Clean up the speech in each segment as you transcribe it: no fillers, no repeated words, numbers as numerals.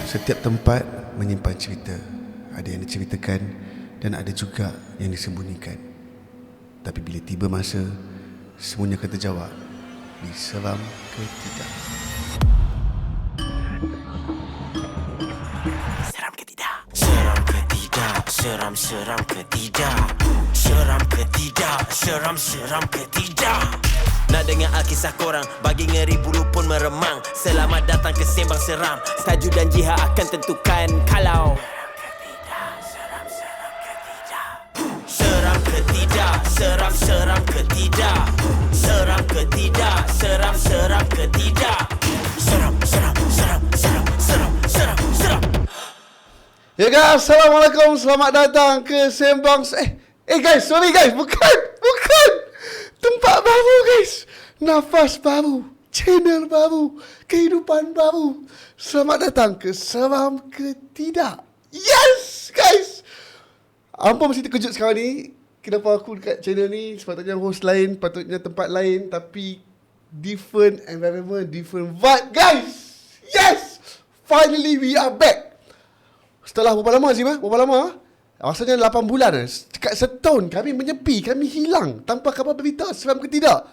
Setiap tempat menyimpan cerita. Ada yang diceritakan dan ada juga yang disembunyikan. Tapi bila tiba masa, semuanya akan terjawab. Diseram ke tidak? Seram ke tidak? Seram ke tidak? Seram ke tidak? Seram ke tidak? Seram ke tidak? Nak dengar kisah korang, bagi ngeri bulu pun meremang. Selamat datang ke Sembang Seram. Tajuk dan jihad akan tentukan kalau seram ke tidak? Seram ke tidak? Seram ke tidak? Seram ke tidak? Seram. Ya guys, Assalamualaikum. Selamat datang ke Sembang guys, sorry guys, bukan tempat baru guys, nafas baru, channel baru, kehidupan baru. Selamat datang ke Seram ke Tidak. Yes guys, ampun masih terkejut sekarang ni. Kenapa aku dekat channel ni? Sepatutnya host lain, patutnya tempat lain, tapi different environment, different vibe guys. Yes, finally we are back. Setelah berapa lama Azim? Berapa lama? Rasanya 8 bulan. Dekat setahun kami menyepi, kami hilang tanpa khabar berita. Seram ke tidak?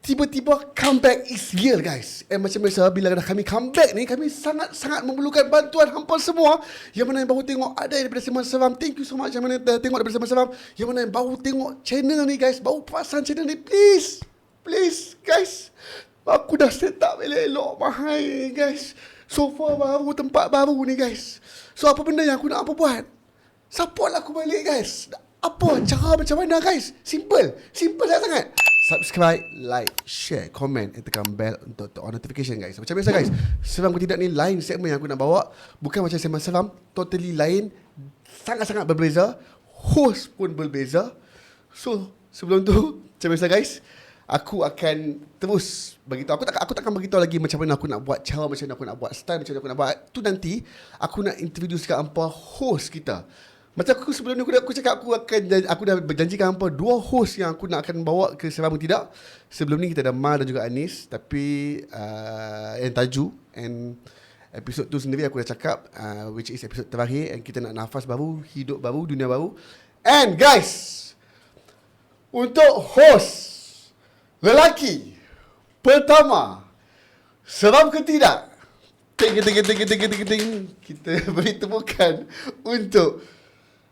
Tiba-tiba comeback is real guys. Macam biasa bila dah kami comeback ni, kami sangat-sangat memerlukan bantuan hampa semua. Yang mana yang baru tengok ada daripada Sembang Seram, thank you so much. Yang mana yang tengok daripada Sembang Seram, yang mana yang baru tengok channel ni guys, baru pasang channel ni, please guys. Aku dah set up elok-elok mahal guys. Sofa baru, tempat baru ni guys. So apa benda yang aku nak buat? Support aku balik guys. Apa cara macam mana guys? Simple sangat. Subscribe, like, share, comment, and tekan bell untuk on notification guys. Macam biasa guys, Seram ke Tidak ni lain segmen yang aku nak bawa. Bukan macam Sembang Seram, totally lain. Sangat-sangat berbeza. Host pun berbeza. So sebelum tu, macam biasa guys, aku akan terus beritahu. Aku takkan beritahu lagi macam mana aku nak buat, cara macam mana aku nak buat, style macam mana aku nak buat. Tu nanti aku nak introduce kat hampa host kita. Macam aku sebelum ni aku cakap aku dah berjanjikan hampa 2 host yang aku nak akan bawa ke Seram ke Tidak. Sebelum ni kita ada Mar dan juga Anis, tapi yang Taju and episod tu sendiri aku dah cakap which is episod terakhir, and kita nak nafas baru, hidup baru, dunia baru. And guys, untuk host lelaki pertama Seram ke Tidak, kita beri tepukan untuk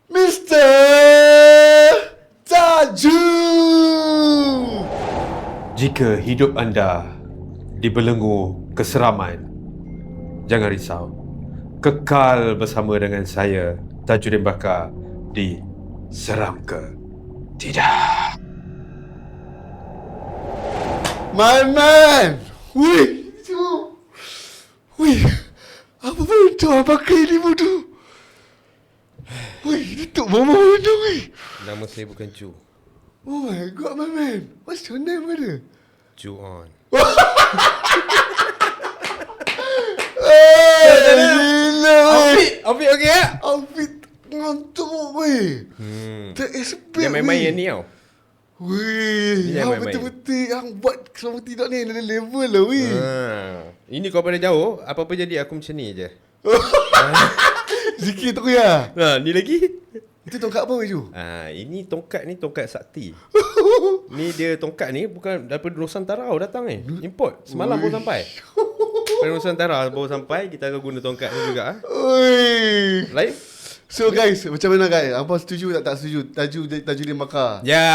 Mr. Taju. Jika hidup anda dibelenggu keseraman, jangan risau. Kekal bersama dengan saya, Tajuddin Bakar, di Seram ke Tidak. My man. Wih, apa benda pakai ni bodoh? Wih, tutup mama bodoh wih. Nama saya bukan Ju. Oh my god, my man. What's your name, brother? Ju on. Outfit okey tak? Outfit ngantuk weh. Tak expect. Dia main-main yang ni tau. Weh, Dia yang main-main. betul-betul yang buat Seram ke Tidak ni level lah weh. Ini kau pada jauh, apa-apa jadi aku macam ni je. Zikir tu ya. Ni lagi. Itu tongkat apa weh Ju? Ini tongkat ni tongkat sakti. Ni dia tongkat ni bukan daripada Nusantara datang ni. Import. Semalam baru sampai. Daripada Nusantara baru sampai, kita akan guna tongkat ni juga. Oi. Lain? So guys, macam mana guys? Apa setuju tak setuju? Tajuddin Bakar. Ya,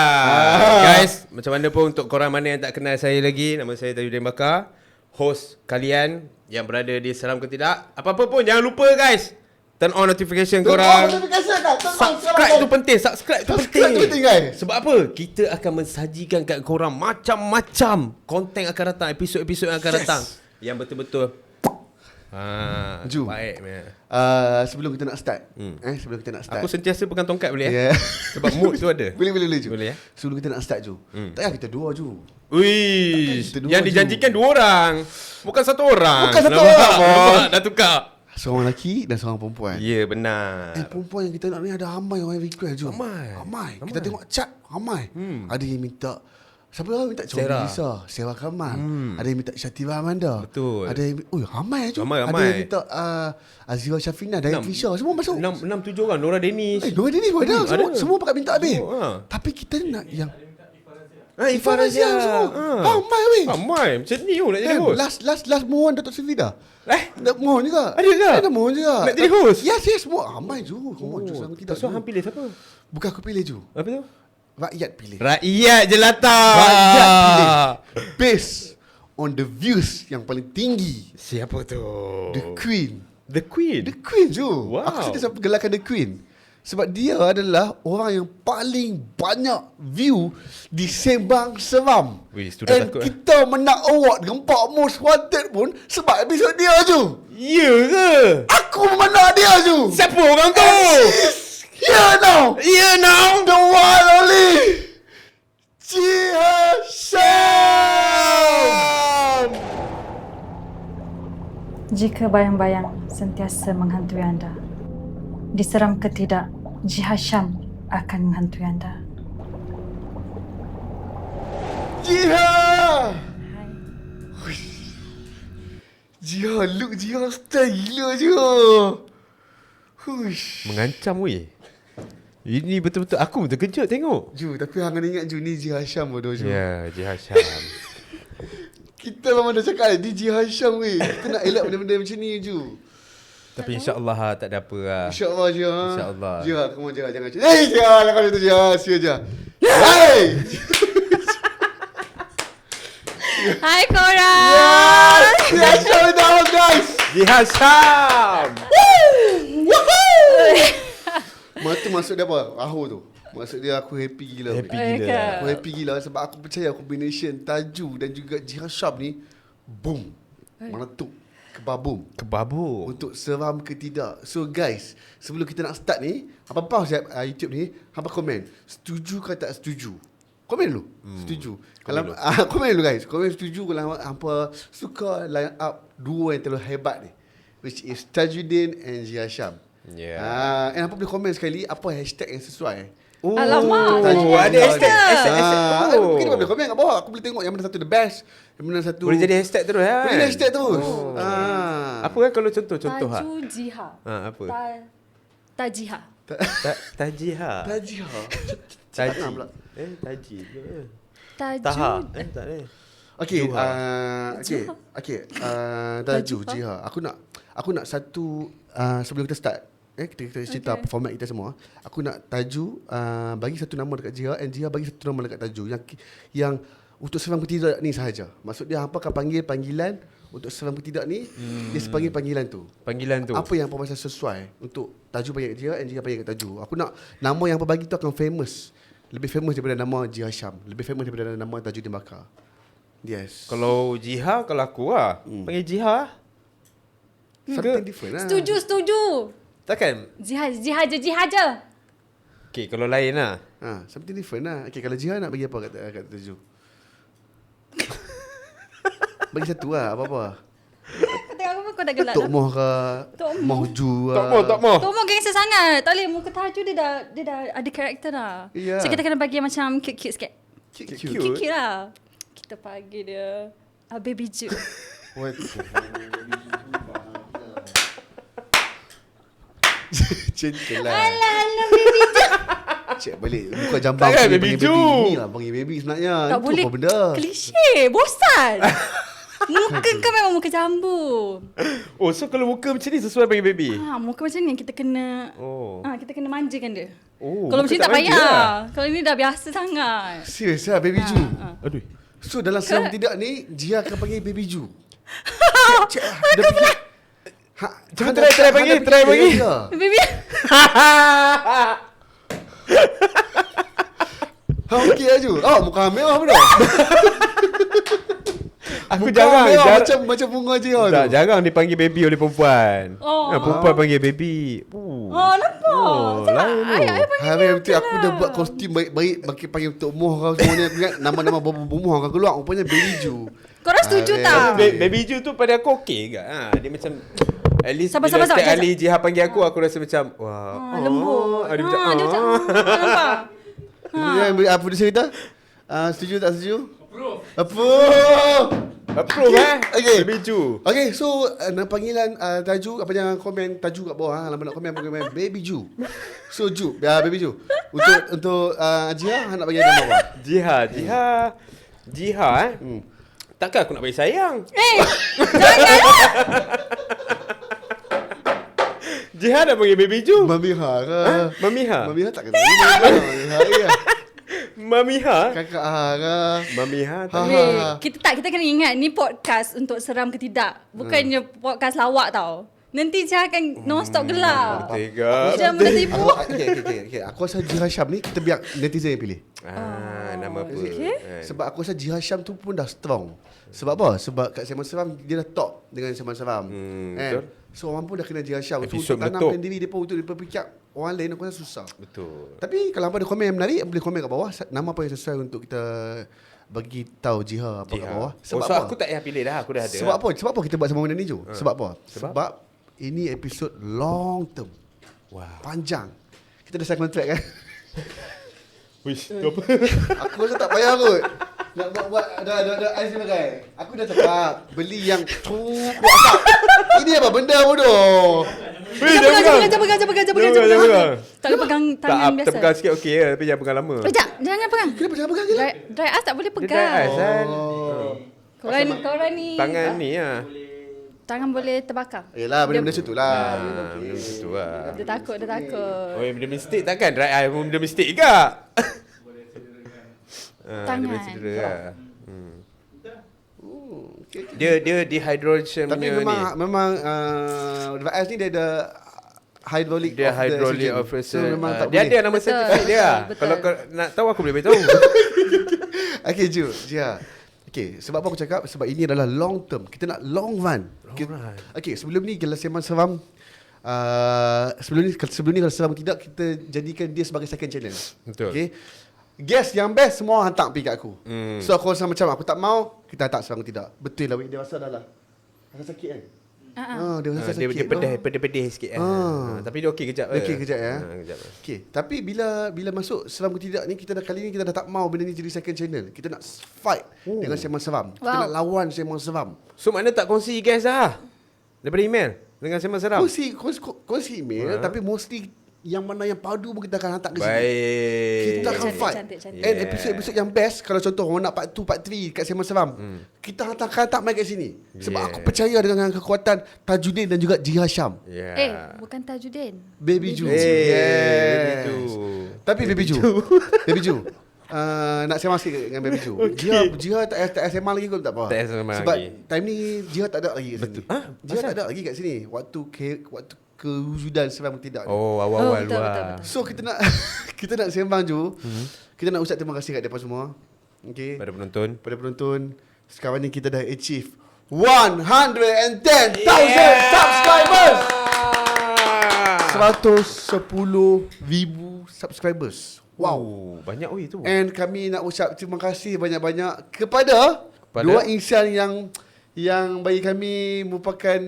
guys, macam mana pun untuk korang mana yang tak kenal saya lagi, nama saya Tajuddin Bakar, host kalian yang berada di Seram ke Tidak. Apa-apa pun jangan lupa guys, turn on notification korang. Subscribe tu penting, subscribe tu penting guys. Sebab apa? Kita akan mensajikan kat korang macam-macam konten akan datang, episod-episod yang akan datang yang betul-betul Ju, baik man. sebelum kita nak start, sebelum kita nak start, Aku sentiasa pegang tongkat boleh yeah. Sebab mood tu ada. Boleh Ju. Boleh ya. Sebelum kita nak start Ju, tak payah kita dua Ju. Wih, kita dua yang je. dijanjikan 2 orang, bukan 1 orang. Bukan 1 Nampak? orang, bos. Nampak? Dah tukar. Seorang lelaki dan seorang perempuan. Ya, benar. Perempuan yang kita nak ni ada ramai orang yang request Ju. Ramai. Kita tengok chat ramai. Ada yang minta Siapa orang minta Cobi Sarah. Lisa, Sarah Kamal. Ada yang minta Syatira Amanda. Betul. Ada yang ramai je. Ramai. Ada yang minta Azira Syafina, Diane Fisher, semua masuk. 6-7 orang. Nora Dennis. Dua ni pun ada. ada. Semua pakai minta habis. Tapi kita nak yang Ifah Razia semua. Ramai weh. Ramai. Macam ni nak jadi Kan, host. last mohon Datuk Sylvida. Nak mohon juga. Ada ke? Ada mohon juga. Nak jadi host? Yes, semua ramai je. Semua je sama kita. So, hang pilih siapa? Bukan aku pilih je. Apa tu? Rakyat pilih. Rakyat jelata. Rakyat pilih. Based on the views yang paling tinggi. Siapa tu? The Queen. The Queen. The Queen je. Wow. Aku suka siapa gelarkan The Queen. Sebab dia adalah orang yang paling banyak view di Sembang Seram. Wih, tu dah And takut, kita menang award dengan 4 Most Wanted pun sebab episod dia je. Ya ke? Aku menang dia je. Siapa orang tu? Here now. Ya now. The one only Jiha Syam. Jika bayang-bayang sentiasa menghantui anda, diseram ke tidak, Jiha Syam akan menghantui anda. Jiha. Jiha, look Jiha style gila je. Huish. Mengancam weh. Ini betul-betul aku terkejut tengok. Ju, tapi hang kena ingat Ju, ni Jiha Syam bodoh Ju. Ya, Jiha Syam. Kita memang dah cakap ni Jiha Syam weh. Kita nak elak benda-benda macam ni Ju. Tapi insya-Allah tak ada apa lah. InsyaAllah Jiha. InsyaAllah. Jiha, kamu Jiha, jangan macam. Hey Jiha, jangan itu Jiha, sia Jiha. Hey! Hai korang. Jiha Syam down guys. Jiha Syam. Mata masuk dia apa? Rahu tu. Maksud dia aku happy gila. Happy weh. gila. Aku happy gila sebab aku percaya combination Taju dan juga Jiha Syam ni boom. Meletup kebabum. Kebabuk. Untuk seram ke tidak. So guys, sebelum kita nak start ni, apa pause YouTube ni, hampa komen. Setuju ke tak setuju? Komen dulu. Setuju. Kalau komen dulu guys. Komen setuju kalau hampa suka line up duo yang terlalu hebat ni, which is Tajuddin and Jiha Syam. Yeah. And hampa boleh komen sekali apa hashtag yang sesuai. Oh, Alamak. ada hashtag. Mungkin boleh komen kat bawah. Aku boleh tengok yang mana satu the best, yang mana satu Boleh jadi hashtag terus kan? Boleh hashtag terus. Apa kan kalau contoh-contoh ha? Taju Jiha. Apa? Tajiha. Tajiha. Tajiha. Taji. Cakap pula. Taji. Taju. Taha. Tak ada. Okay, Juha. Taju Jiha. Aku nak satu sebelum kita start, kita cerita format kita semua. Aku nak Taju bagi satu nama dekat Jiha, and Jiha bagi satu nama dekat Taju yang untuk seram ke tidak ni sahaja. Maksud dia hampa akan panggil panggilan untuk seram ke tidak ni, dia sepanggil panggilan tu. Panggilan tu. Apa yang hampa rasa sesuai untuk Taju bagi kat Jiha, and Jiha bagi kat Taju. Aku nak nama yang hampa bagi tu akan famous. Lebih famous daripada nama Jiha Syam. Lebih famous daripada nama Tajuddin Bakar. Yes. Kalau Jiha, kalau aku lah panggil Jiha. Something different lah. Setuju. Takkan? Jiha je. Okay, kalau lain lah. Something different lah. Okay, kalau Jiha nak bagi apa kat Taju? Bagi satu lah, apa-apa. Kau dah gelak Tok dah. Moh ke, Tok Moh Ju Tak mau. Tomo gangster sangat. Tak boleh, muka Taju dia dah ada karakter dah. Ya. So kita kena bagi yang macam cute-cute sikit. Cute. Cute lah. Kita panggil dia Baby Ju. What? Gentle lah. Alah Baby Ju. Cek balik. Buka jambang Takkan panggil Baby baby. Ju. Ni lah panggil baby sebenarnya. Tak Itu boleh. apa benda? Klise. Bosan. Muka kau memang muka jambu. Oh, so kalau muka macam ni sesuai panggil baby? Muka macam ni yang kita kena kita kena manjakan dia. Oh, Kalau muka macam ni tak tak manja payah. lah. Kalau ni dah biasa sangat. Serius lah Baby Ju. Aduh. So dalam seram tidak ni, Jiha akan panggil Baby Ju. Cek lah. Dia fikir. Cuba try panggil. Baby. Okey lah Ju. Muka hamil apa dah? Aku Muka jarang. hamil macam bunga Jiha tu. Tak, jarang dipanggil baby oleh perempuan. Oh. Perempuan panggil baby. Nampak. Lain tu. Hari betul aku dah buat kostum baik-baik bagi panggil Tok Moh kau semuanya. Aku ingat nama-nama bumbu akan keluar. Rupanya Baby Ju. Korang setuju tak? Baby Ju tu pada aku okey ke? Dia macam at least Sabar, bila sabar, setiap sabar. kali Jiha panggil aku rasa macam wah. Lembut. Dia macam Dia macam nampak? Apa dia cerita? Setuju tak setuju? Approve. Approve Okay. Baby Ju. Okay, so panggilan Taju, apa jangan komen Taju kat bawah. Kalau nak komen Baby Ju. So Ju, Baby Ju. Untuk Jia, nak bagi nama apa? Jiha Takkan aku nak bagi sayang. Janganlah. Jiha dah panggil Baby Ju. Mamiha ke? Mamiha. Mamiha tak kena. Mamiha ya. Mamiha. Kakak ke? Mamiha. Kita kena ingat ni podcast untuk seram ke tidak. Bukannya podcast lawak tau. Nanti Jia akan non-stop gelap. Tega. Jangan benda tipu. Okay. Aku rasa Jiha Syam ni kita biar netizen yang pilih. Nama apa? Sebab aku rasa Jiha Syam tu pun dah strong. Sebab apa? Sebab kat Sembang Seram dia dah top dengan Sembang Seram. Betul. So orang pun dah kena Jiha Syam. So Episod untuk tanamkan meletup. diri dia pun untuk berfikir orang lain aku rasa susah. Betul. Tapi kalau apa ada komen yang menarik boleh komen kat bawah nama apa yang sesuai untuk kita bagi tahu Jiha apa kat bawah. So apa? aku tak payah pilih dah. Aku dah ada. Sebab apa? Sebab apa kita buat sama benda ni Ju? Sebab apa? Sebab? Ini episod long term. Wow. Panjang. Kita dah sign kontrak kan? Wish, tu apa? Aku rasa tak payah kot. Nak buat ada ais pakai. Aku dah cakap beli yang WhatsApp. Ini apa benda bodoh? Jangan pegang. Tak boleh pegang tangan biasa. Terpegang sikit okey ya, tapi jangan pegang lama. Jangan pegang. Kenapa jangan pegang kita? Dry ice tak boleh Dia dah pegang. azan. Korang ni Tangan ni lah. tangan boleh terbakar. Yelah benda-benda macam tu lah. Benda macam tu lah. Dia takut. Oh, benda mistik takkan dry eye pun benda mistik juga. Tangan. Dia boleh cedera lah. Okay. Dia dehydration Tapi punya ni. memang dry ice ni dia ada hydraulic Dia of the hydraulic oxygen. officer. So memang tak Dia boleh. ada nama sertifikat dia lah. Betul. Kalau kau nak tahu aku boleh beritahu. Okay Ju, Jia. Okay, sebab apa aku cakap? Sebab ini adalah long term. Kita nak long run. run. Okay, sebelum ni kalau Sembang Seram sebelum ni kalau seram tidak kita jadikan dia sebagai second channel. Betul. Okay. Guest yang best semua hantar pergi kat aku. So aku rasa macam aku tak mau, kita hantar seram tidak. Betul lah, dia rasa dah lah. Rasa sakit kan? Dia rasa Dia sakit. pedih sikit. Tapi dia okey kejap. Dia okey kejap ya. Kejap. Okay, tapi bila masuk seram ke tidak ni kali ni kita dah tak mau benda ni jadi second channel. Kita nak fight dengan Sembang Seram. Kita Wow. nak lawan Sembang Seram. So mana tak kongsi guys dah? Daripada email dengan Sembang Seram. Kongsi email tapi mostly yang mana yang padu pun kita akan hantar ke sini. Baik. Kita akan Cantik, fight. cantik. And episod-episod yang best kalau contoh orang nak part 2, part 3 kat Sembang Seram. Kita hantar main kat sini. Sebab aku percaya dengan kekuatan Tajudin dan juga Jiha Syam. Yeah. bukan Tajudin. Baby Ju. Baby Ju. Tapi Baby Ju. Baby Ju. Nak sembang sikit dengan Baby Ju. Jiha tak SMA lagi kot tak apa. Tak SMA Sebab lagi. time ni Jiha tak ada lagi kat sini. Jiha tak ada lagi kat sini. Waktu kewujudan seram tidak. Oh, awal-awal betul, luar. betul. So kita nak kita nak sembang Ju. Kita nak ucap terima kasih kat depa semua. Okay. Pada penonton. Pada penonton. Sekarang ni kita dah achieve 110,000 subscribers. 110,000 subscribers. Wow. Oh, banyak tu. And kami nak ucap terima kasih banyak-banyak kepada dua insan yang bagi kami merupakan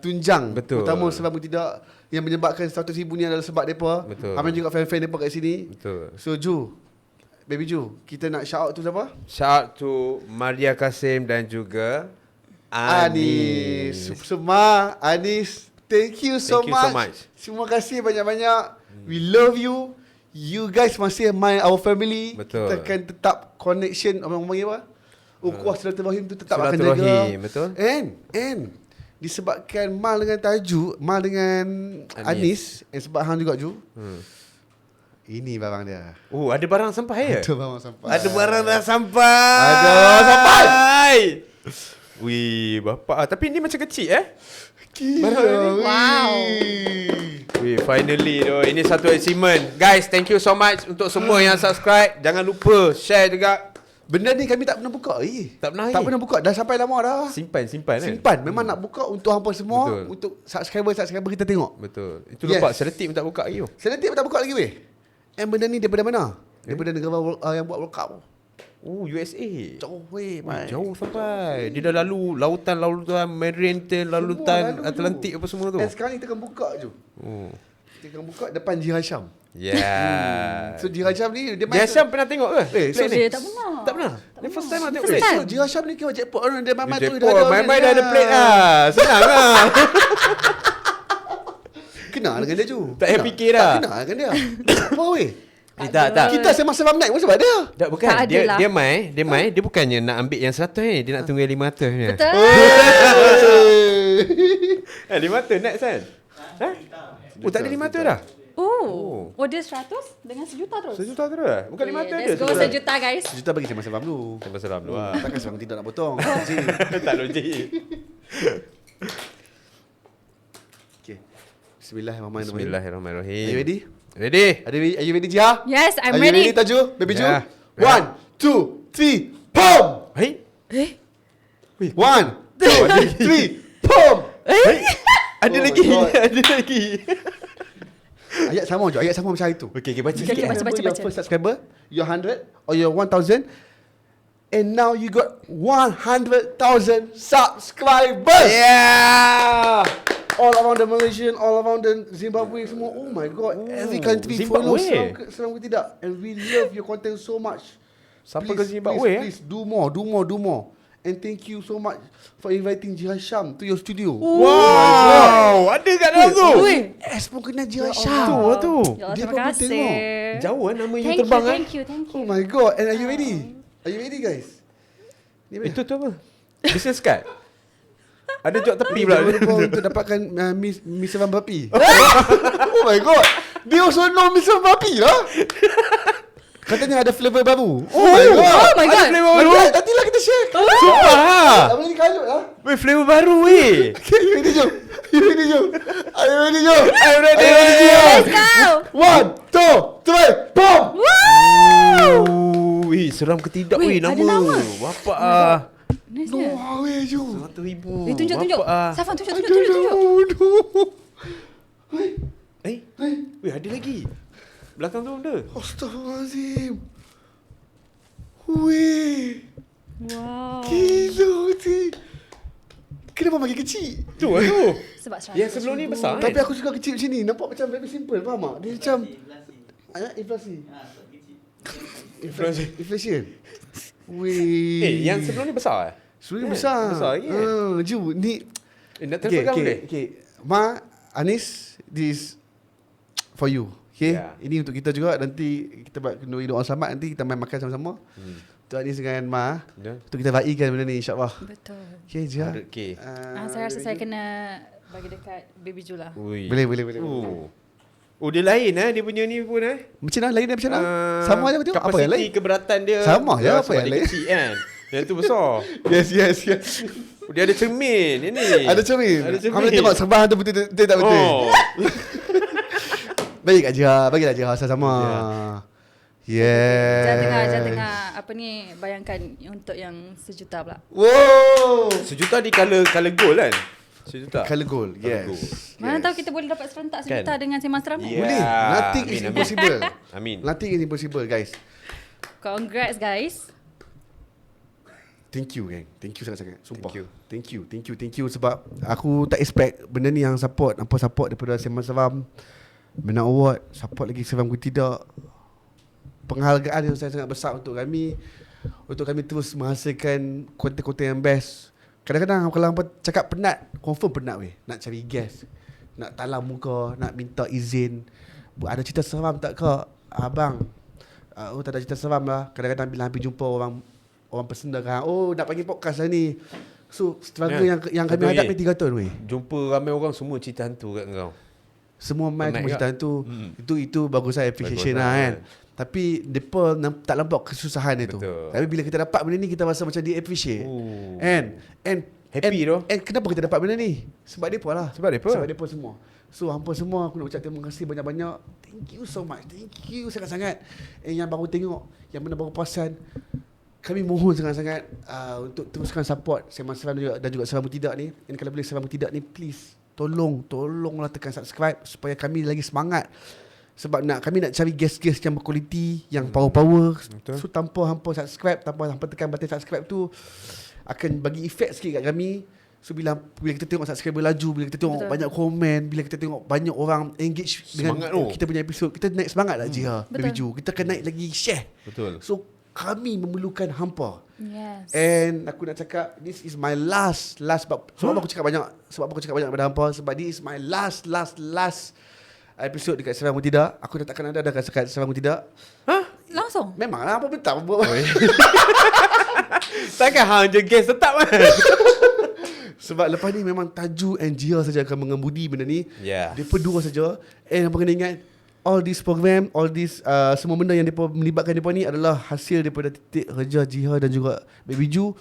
tunjang. Betul. Utama sebab tidak yang menyebabkan 100,000 ni adalah sebab mereka. Betul. Kami juga fan-fan mereka kat sini. Betul. So Ju, Baby Ju, kita nak shout out tu siapa? Shout out to Maria Kasim dan juga Anis. Semua Anis, thank you so Thank you so much. much. Terima kasih banyak-banyak. We love you. You guys masih our family. Betul. Kita akan tetap connection orang panggil apa? Ukhuwah silaturahim tu tetap akan jaga. Silaturahim, betul. And disebabkan Mal dengan Taju, Mal dengan Anis, and sebab hang juga Ju. Ini barang dia. Oh, ada barang sampai ya? Ada barang sampai. Ada barang dah sampai. Ada sampai. Wih, bapak. Tapi ni macam kecil Gila. Wow. Wih, finally tu. Ini satu achievement. Guys, thank you so much untuk semua yang subscribe. Jangan lupa share juga. Benda ni kami tak pernah buka lagi. Tak pernah Tak lagi? pernah buka. Dah sampai lama dah. Simpan kan? Simpan. Memang nak buka untuk hampa semua. Betul. Untuk subscriber kita tengok. Betul. Itu Yes. lupa seletif tak buka lagi tu. Seletif tak buka lagi weh. And benda ni daripada mana? Daripada negara yang buat World Cup. Oh, USA. Jauh weh. mai. Jauh sampai. Dia dah lalu lautan Marine, lautan lalu. Atlantik apa semua tu. And sekarang ni kita akan buka je. Oh. Kita akan buka depan Ji Hasham. Yeah. So Ji Hasham ni dia Dia Syam pernah tengok ke? so Plate ni? Tak pernah. Tak pernah. Ni first time lah tengok. First time. So Ji Hasham ni kira jackpot orang dia mamat tu Jackpot, main-main dah ada plate lah. Senang lah. Kenal dengan dia tu. Tak payah fikir dah. Tak kenal dengan dia. Apa weh? Tak. Kita sembang naik pun sebab dia. Tak, bukan. Tak ada lah. Dia main, dia bukannya nak ambil yang 100 ni. Dia nak tunggu yang 500 ni. Betul. 500 next kan? Ha? Oh, tak ada 500 dah? Oh, dia 100 dengan sejuta terus. Sejuta terus lah? Bukan 500 je? Let's go sejuta guys. Sejuta bagi sembang dulu. Sampai seram dulu lah. Takkan sembang tidak nak potong. Tak logik. Okay. Bismillahirrahmanirrahim. Bismillahirrahmanirrahim. Are you ready? Ready? Are you ready, Jiha? Yes, I'm Are you ready. ready, Taju? Baby Ju? Yeah. 1, 2, 3, pom! Hei? 1, 2, 3, pom! Ada Oh lagi. my God. Ada lagi. Ayat sama je, ayat sama macam itu. Okay, baca Okay, sikit. baca. Your first subscriber, your 100 or your 1,000, and now you got 100,000 subscribers. Yeah! All around the Malaysian, all around the Zimbabwe semua. Oh my God, every country Zimbabwe. follows Seram ke Tidak, and we love your content so much. Sampai ke Zimbabwe, please, do more. And thank you so much for inviting Ji Hasham to your studio. Wow! Ada kat dalam tu. Ui. S pun kena Ji Tu Hasham. tu. Ya Allah, Dia terima pun kasih. tengok. Jauh kan nama you Thank you, terbang kan? thank you. Oh my God, and are you ready? Are you ready, guys? Ni Itu tu apa? Business card? Ada jok tepi Jangan pula. lupa untuk dapatkan Miss Van Bapi. Oh my God, they also know Miss Van Bapi lah. Katanya ada flavor baru. Oh my God. Oh my God. Flavor baru. Nantilah kita share. Sumpah lah. Tak boleh dikalut lah. Weh, flavor baru weh. Okay, you ready, Jom? You ready, Jom? Are you ready, Jom? I'm ready. Let's go. 1, 2, 3, pom! Weh, seram ke tidak Weh, weh nama. ada nama. Bapak ah. Nice No dia. way, Jom. 100,000. Tunjuk. Bapak ah. Safan, tunjuk. Weh, ada lagi. Belakang tu benda. Astaghfirullahaladzim. Weh. Wow. Gila ni. Kenapa makin kecil? Tu lah tu. Sebab 100. Yang sebelum ni besar Tapi kan? aku suka kecil macam ni. Nampak macam very simple, faham tak? Dia macam inflasi. Inflation. Weh. Yang sebelum ni besar eh? Sebelum ni besar. Besar lagi Ju, ni Nak terpegang boleh? okay. Ma, Anis, this for you. Okay? Yeah. Ini untuk kita juga. Nanti kita buat kenduri doa selamat. Nanti kita main makan sama-sama. Untuk Anis dengan Ma. Yeah. Untuk kita raikan benda ni, insyaAllah. Betul. Okay, Jia. 100K. Saya rasa saya kena bagi dekat Baby Ju lah. Ui. Boleh. Oh, dia lain dia punya ni pun Macam mana? Lain dia macam mana? Sama je betul? Apa yang Kapasiti lain? keberatan dia. Sama je, apa sebab yang dia lain? kecil kan. Yang tu besar. Yes. Dia ada cermin ini. Ada cermin. Ada cermin. Kami tengok serbahan tu betul tak betul. Oh. Baik Kak Jia, bagilah Jia sama-sama. Yeah. Jangan tengah apa ni, bayangkan untuk yang sejuta pula. Wow. Sejuta di color gold kan? Sejuta. Color gold. Yes. gold. Mana tahu kita boleh dapat serentak sejuta Kan? dengan sembang seram. Yeah. Boleh. Nothing is Amin. impossible. Amin. Nothing is impossible, guys. Congrats guys. Thank you, gang. Thank you sangat-sangat. Sumpah. Thank you. Thank you sebab aku tak expect benda ni yang support daripada Sembang Seram. Menang award, support lagi Seram ke Tidak. Penghargaan yang sangat besar untuk kami terus menghasilkan konten-konten yang best. Kadang-kadang kalau hampa cakap penat, confirm penat weh. Nak cari guest, nak talam muka, nak minta izin. Ada cerita seram tak kak? Abang, oh tak ada cerita seram lah. Kadang-kadang bila hampir jumpa orang personal kan, oh nak panggil podcast lah ni. So struggle yang kami Betul, hadapi 3 tahun weh. Jumpa ramai orang semua cerita hantu kat kau. Semua main Penat cerita tu. Itu bagus saya appreciation Bagus lah lah, kan. Tapi depa tak nampak kesusahan dia tu. Betul. Tapi bila kita dapat benda ni kita rasa macam dia appreciate. And Happy tu. And kenapa kita dapat benda ni? Sebab depa lah. Sebab depa. Sebab depa semua. So hampa semua aku nak ucap terima kasih banyak-banyak. Thank you so much. Thank you sangat-sangat. And yang baru tengok, yang mana baru perasan, kami mohon sangat-sangat untuk teruskan support Sembang Seram dan juga Seram Tidak ni. And kalau boleh Seram Tidak ni, please tolonglah tekan subscribe supaya kami lagi semangat. Sebab kami nak cari guest-guest yang berkualiti, yang power-power. So tanpa hampa subscribe, tanpa hampa tekan button subscribe tu, akan bagi efek sikit kat kami. So bila kita tengok subscriber laju, bila kita tengok Betul. banyak komen, bila kita tengok banyak orang engage Semangat dengan tu. kita punya episod, kita naik semangat lah Jiha, Baby Ju. Kita akan naik lagi share. Betul. So kami memerlukan hampa. Yes. And aku nak cakap this is my last sebab aku cakap banyak pada hampa, sebab this is my last episod dekat Seram Pun Tidak. Aku dah takkan ada dekat Seram Pun Tidak. Langsung. Memanglah apa bentar buat. Takkan hang je guest tetap kan? Sebab lepas ni memang Taju and Jia saja akan mengemudi benda ni. Yeah. Mereka dua saja. And apa kena ingat, all this program, all this semua benda yang mereka melibatkan mereka ni adalah hasil daripada titik kerja Jiha dan juga Baby Ju.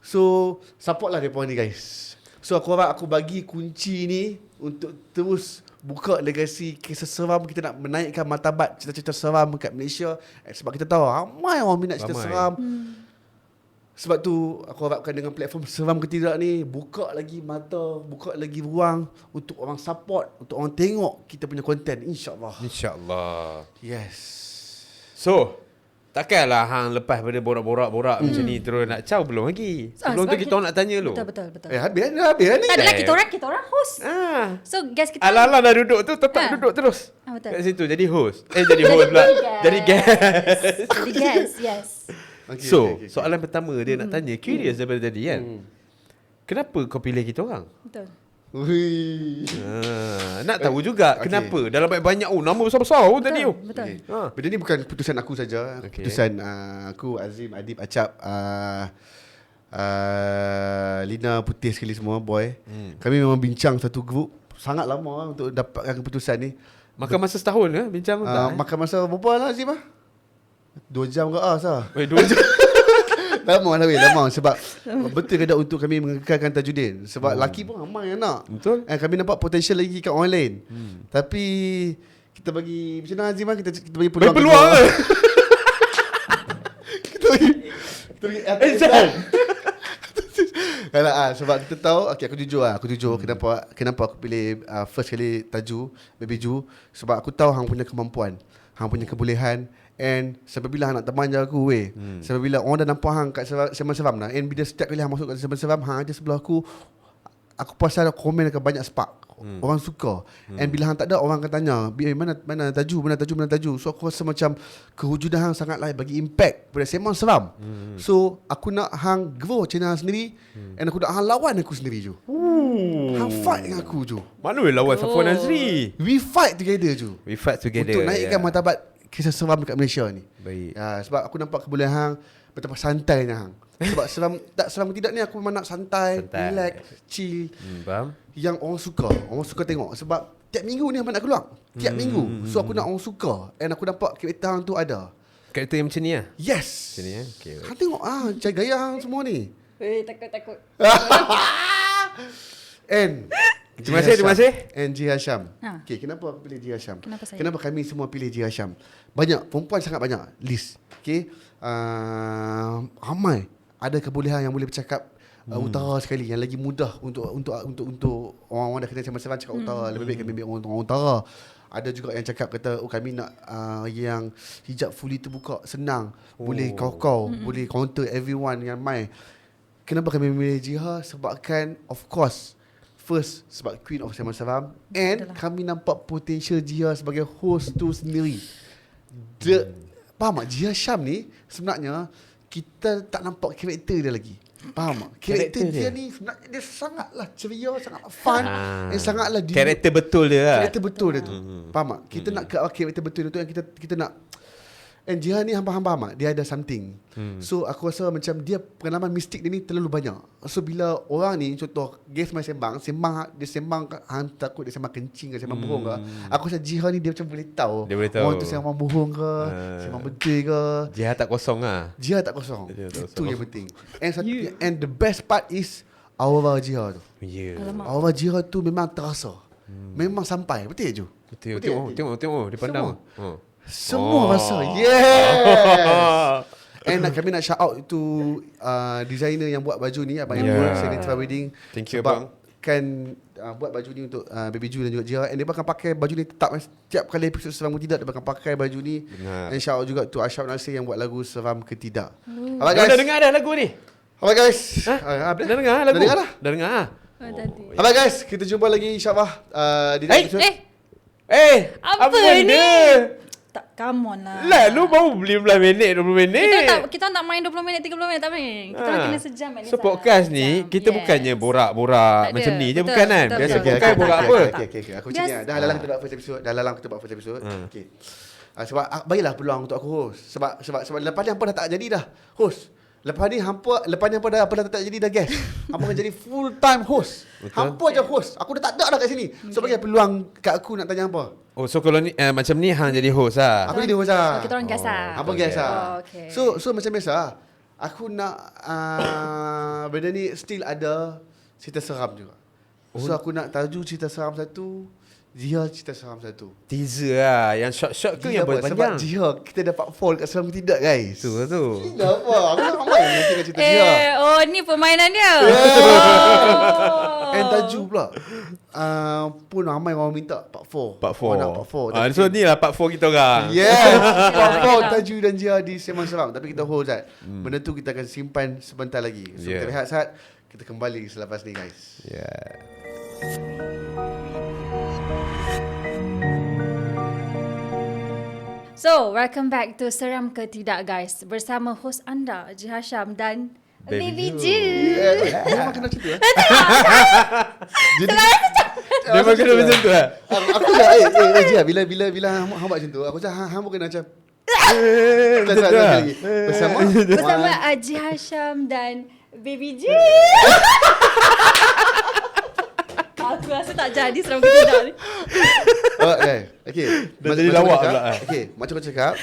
So support lah mereka ni guys. So aku harap aku bagi kunci ni untuk terus buka legasi kisah seram. Kita nak menaikkan martabat cerita-cerita seram dekat Malaysia. Sebab kita tahu ramai orang minat cerita Ramai. seram. Sebab tu aku harapkan dengan platform Seram Ke Tidak ni buka lagi mata, buka lagi ruang untuk orang support, untuk orang tengok kita punya konten, insya-Allah. InsyaAllah. Yes. So, takkanlah hang lepas pada borak-borak macam ni terus nak caw belum lagi. Sebelum tu sebab kita kita- orang nak tanya lu. Betul. Habis ni. Tak adalah kita orang host. Ah. So guys kita Ala-ala dah duduk tu tetap Ha. duduk terus. Betul. Kat situ jadi host. Jadi host pula. Jadi guest. Jadi guys, yes. Okay, So, okay. soalan pertama dia nak tanya, curious daripada tadi kan. Kenapa kau pilih kita orang? Betul. Ui. Nak tahu juga Okay. kenapa. Dalam banyak nama besar-besar pun tadi tu. Betul. Okay. Ha. Benda ni bukan keputusan aku saja. Okay. Keputusan aku, Azim, Adib, Acap, Lina, Putih sekali semua, boy. Kami memang bincang satu grup sangat lama lah untuk dapatkan keputusan ni. Makan masa setahun ke bincang tu tak? Makan masa berapa lah Azim lah? 2 jam ke sah? 2 jam. Lama sebab betul ke tak untuk kami mengekalkan Tajudin. Sebab laki pun ramai yang nak. Betul. Kami nampak potential lagi kat orang lain. Tapi kita bagi macam mana Azim lah, kita bagi peluang. Bagi peluang ke? Kita bagi sebab kita tahu, okay, aku jujur kenapa aku pilih first kali Taju, Baby Ju, sebab aku tahu hang punya kemampuan, hang punya kebolehan. And sampai bila hang nak teman je aku sampai bila orang dah nampak hang kat seram-seram dah. And bila setiap kali hang masuk kat seram-seram, hang ada sebelah aku perasan komen akan banyak spark. Orang suka. And bila hang tak ada, orang akan tanya, mana Taju. So aku rasa macam kewujudan hang sangatlah bagi impact pada sembang seram. So aku nak hang grow channel sendiri. And aku nak hang lawan aku sendiri je. Hang fight dengan aku je. Mana boleh lawan Safwan Azri? We fight together je. We fight together. Untuk naikkan martabat kisah seram dekat Malaysia ni. Baik. Sebab aku nampak kebolehan hang, betapa santainya hang. Sebab seram tidak ni aku memang nak santai. Relax, chill. Faham? Yang orang suka tengok. Sebab tiap minggu ni Ahmad nak keluar. Tiap minggu. So aku nak orang suka. And aku nampak karakter hang tu ada. Karakter yang macam ni lah. Yes. Macam ni okay. Hang tengok macam gaya hang semua ni. Takut. And Terima kasih. And Ji Hasham. Ha. Okay, kenapa aku pilih Ji Hasham? Kenapa saya? Kenapa kami semua pilih Ji Hasham? Banyak, perempuan sangat banyak. List. Okay. Ramai. Ada kebolehan yang boleh bercakap utara sekali. Yang lagi mudah untuk orang-orang dah kena sama-sama cakap utara. Lebih baik kami ambil orang utara. Ada juga yang cakap kata, kami nak yang hijab fully terbuka. Senang. Boleh kau-kau. Boleh counter everyone yang main. Kenapa kami memilih Jiha? Sebabkan, of course, first, sebab Queen of Seram. And kami nampak potential Jiha sebagai host tu sendiri. Faham tak? Jiha Syam ni sebenarnya kita tak nampak karakter dia lagi. Faham tak? Karakter dia ni sebenarnya dia sangatlah ceria, sangatlah fun, dan sangatlah Karakter betul dia lah. karakter betul dia tu. Faham tak? Kita nak ke karakter betul dia tu yang kita nak. And Jihan ni hamba-hamba amat. Dia ada something. So aku rasa macam dia pengalaman mistik dia ni terlalu banyak. So bila orang ni, contoh guest main sembang, dia sembang hang takut dia sembang kencing ke, sembang bohong ke. Aku rasa Jihan ni dia macam boleh tahu. Dia boleh tahu. Orang tu sembang bohong ke, sembang betul ke. Jiha tak kosong lah. Jihan tak kosong. Jihan tak Itu kosong. yang penting. And the best part is aura Jihan tu. Ya. Aura Jihan tu memang terasa. Memang sampai. Betul je? Betul. Tengok. Dia pandang. Semua rasa. Yes. And kami nak shout out to designer yang buat baju ni, Abang Ibu, Senator Wedding. Thank you, sebab abang. kan buat baju ni untuk Baby Ju dan juga Jia. And dia akan pakai baju ni tetap setiap kali episod Seram Ke Tidak, dia akan pakai baju ni. Benar. And shout out juga to Ashraf Nasir yang buat lagu Seram Ke Tidak. Alright guys. Dah dengar dah lagu ni? Alright guys. Dah dengar lagu? Dah dengar lah. Dah dengar lah. tadi. Alright guys, kita jumpa lagi insyaAllah di next episode. Apa benda? ni? Tak, come on lah. Lah, lu baru 15 minit, 20 minit. Kita tak main 20 minit, 30 minit tak main. Kita orang kena sejam at least. So podcast ni, kita bukannya borak-borak Tak ada. macam ni je, Betul, bukan kan? betul, Biasa betul. podcast borak apa? Okay. Aku cakap dah lalang kita buat first episode. Okay. Sebab bagilah peluang untuk aku host. Sebab lepas ni hampa dah tak jadi dah host. Lepas ni hampa dah tak jadi dah guest. Hampa akan jadi full time host. Betul. Hampa je host. Aku dah tak ada dah kat sini. So bagi peluang kat aku nak tanya hampa. Oh, so kalau ni macam ni hang jadi host lah. Aku jadi host lah. Kita orang guest lah. Hampa guest lah. Oh, okay. So macam biasa aku nak benda ni still ada cerita seram juga. So aku nak tajuk cerita seram satu, Jihad cerita seram satu. Teaser lah. Yang short-short tu yang Sebab panjang. Jihad kita dapat fall kat seram ke tidak guys. Tu. Tidak apa. Aku nak ramai yang nanti cerita Jihad. Oh ni permainan dia. And tajuk pula. Pun ramai orang minta part 4. Part 4. Orang nak part 4. So ni lah part 4 kita orang. Yes. Part 4 tajuk dan Jihad di Sembang Seram. Tapi kita hold Zat. Benda tu kita akan simpan sebentar lagi. So kita rehat saat. Kita kembali selepas ni guys. Yeah. So, welcome back to Seram ke Tidak guys. Bersama host anda, Jihad Syam dan Baby J. Memang kena macam tu Memang kena macam tu lah. Aku dah Jihad bila hang buat macam tu, aku cakap hang kena macam bersama Jihad Syam dan Baby J. Aku rasa tak jadi Seram ke Tidak ni. Okay. Dah jadi lawak pula. Okay, macam aku cakap,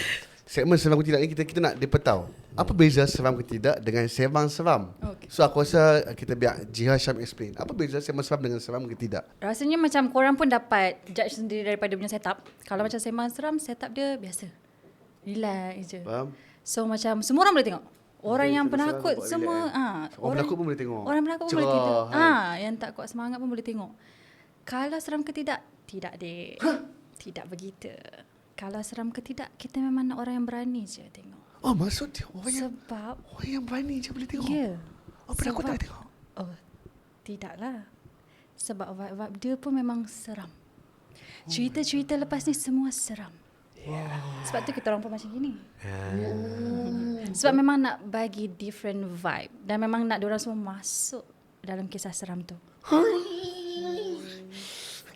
segmen Seram ke Tidak ni kita nak dipetau. Apa beza Seram ke Tidak dengan Sembang Seram? Okay. So aku rasa kita biar Jihad Syam explain. Apa beza Sembang Seram dengan Seram ke Tidak? Rasanya macam korang pun dapat judge sendiri daripada punya setup. Kalau macam Sembang Seram, setup dia biasa. Relax je. Faham? So macam semua orang boleh tengok. Orang yang Sembang penakut Seram buat semua relax, orang penakut pun boleh tengok. Orang penakut pun boleh Cerah, tidur. kan? Yang tak kuat semangat pun boleh tengok. Kalau seram ke tidak? Tidak dek. Tidak begitu. Kalau seram ke tidak, kita memang nak orang yang berani je tengok. Oh, maksud dia Sebab orang yang berani je boleh tengok. ya. Oh, penakut tak boleh tengok. Oh, tidaklah. Sebab vibe-vibe dia pun memang seram. Cerita-cerita lepas ni semua seram. Sebab tu kita orang pun macam gini. Sebab memang nak bagi different vibe. Dan memang nak diorang semua masuk dalam kisah seram tu.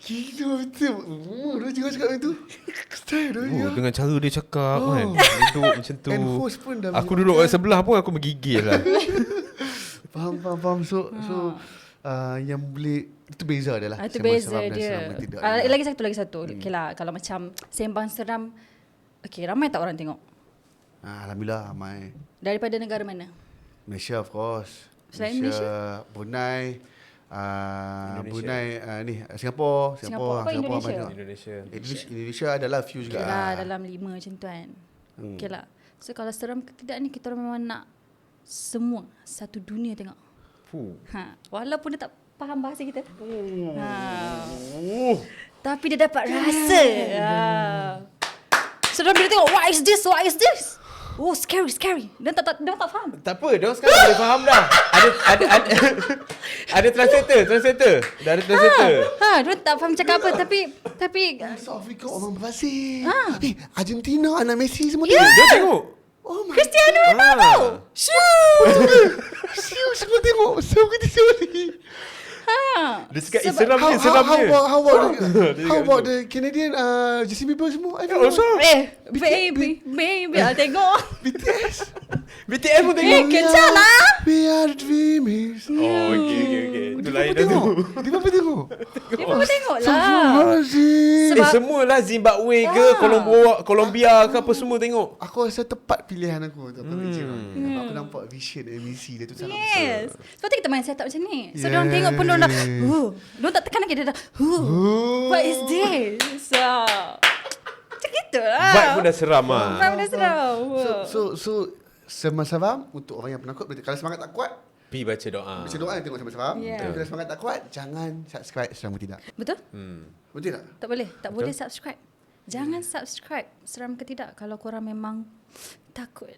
Gila betul. Dia jangan cakap macam tu. Style dia. Dengan cara dia cakap kan. Duduk macam tu. And host pun dah Aku duduk kat sebelah pun aku menggigil lah. Faham. So yang boleh itu beza dia lah. Itu Sembang beza Seram dan dia. Seram ke Tidak. Lagi satu. Okay lah. Kalau macam Sembang Seram, okay, ramai tak orang tengok? Alhamdulillah ramai. Daripada negara mana? Malaysia of course. Selain Malaysia? Brunei, Brunei ni Singapura Apa Indonesia? banyak. Indonesia adalah few juga. Okay lah, dalam 5 macam tu kan. Okay lah. So kalau seram ke tidak ni, kita orang memang nak semua satu dunia tengok. Walaupun dia tak faham bahasa kita. Tapi dia dapat rasa. So dia bila tengok, what is this? Oh, scary. Dia tak faham. Tak apa, dia sekarang boleh faham dah. Ada translator. Dah ada translator. Dia tak faham cakap apa tapi South Africa orang berbahasa. Argentina anak Messi semua Dia tengok. Oh my Cristiano Ronaldo. God. Semua tengok. Semua kita sorry. Dia cakap seram je. How about the Canadian Justin Bieber semua? I don't know. Also Baby, I'll tengok. BTS pun tengok. Kejar lah. We are the dreamers. Oh, okay. Itu lain dah tu. Dia apa tengok? Dia pun tengok lah. Astagfirullahaladzim. Semualah Zimbabwe ke Colombia ke apa semua tengok. Aku rasa tepat pilihan aku tu. Aku nampak vision MC dia tu sangat besar. Yes. Sebab tu kita main setup macam ni. So diorang tengok pun diorang dah, diorang tak tekan lagi, dia dah, what is this? So, macam gitu lah. Vibe pun dah seram lah. Vibe pun dah seram. So Sembang Seram untuk orang yang penakut. Kalau semangat tak kuat, Pi baca doa. baca doa tengok Sembang Seram. Yeah. Tapi kalau semangat tak kuat, jangan subscribe Seram ke Tidak. Betul? Betul tak? Tak boleh subscribe. Jangan subscribe Seram ke Tidak kalau korang memang takut.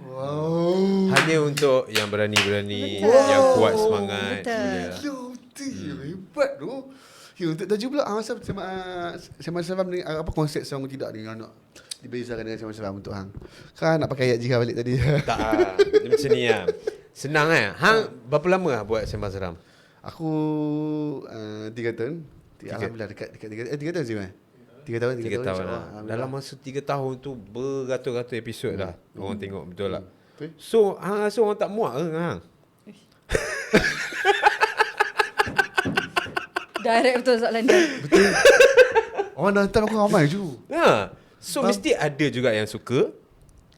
Wow. Hanya untuk yang berani-berani, Betul. yang kuat semangat. Betul. Betul. Hebat tu. Untuk tajuk pula masa Sembang Seram ni apa konsep Seram ke Tidak ni yang nak dibezakan dengan Sembang Seram untuk hang. Kan nak pakai ayat jihad balik tadi. Tak dia macam ni lah. Senang kan. Hang berapa lama lah buat Sembang Seram? Aku 3 tahun. Alhamdulillah dekat 3 tahun sih man. 3 tahun 3 tahun lah. Dalam masa 3 tahun tu beratus-ratus episod dah. Orang tengok betul lah. So hang rasa orang tak muak ke hang? Direct betul soalan dia. Betul. Orang dah hantar aku ramai je. Ha. So mesti ada juga yang suka,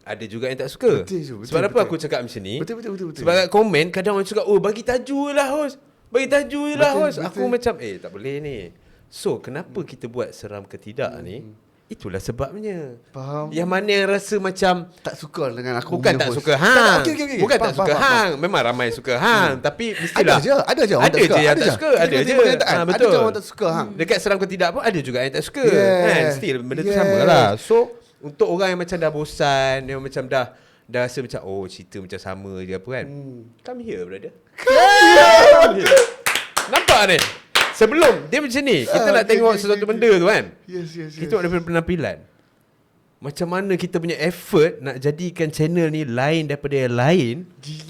ada juga yang tak suka. Betul. Sebab apa aku cakap macam ni? Betul. Sebab kat komen kadang orang cakap, "Oh, bagi tajuk je lah host. Bagi tajuk je lah host." Betul. Aku macam, tak boleh ni. So, kenapa kita buat Seram ke Tidak ni? Itulah sebabnya. Faham. Yang mana yang rasa macam Tak suka dengan aku. bukan punya tak host. suka hang. Okey. Bukan tak Faham, suka faham. hang. Memang ramai suka hang, tapi mestilah Ada je orang ada tak suka. je yang tak suka, Kita ada kena je. terima kenyataan. Ha, Ada betul. je orang tak suka hang. Dekat Seram ke Tidak pun ada juga yang tak suka. Yeah. Kan? Still benda tu sama lah. So untuk orang yang macam dah bosan, yang macam dah rasa macam cerita macam sama je apa kan. Come here brother. Come here. Nampak ni? Sebelum dia macam ni, kita nak tengok sesuatu benda tu kan. Yes. Kita ada penampilan. Macam mana kita punya effort nak jadikan channel ni lain daripada yang lain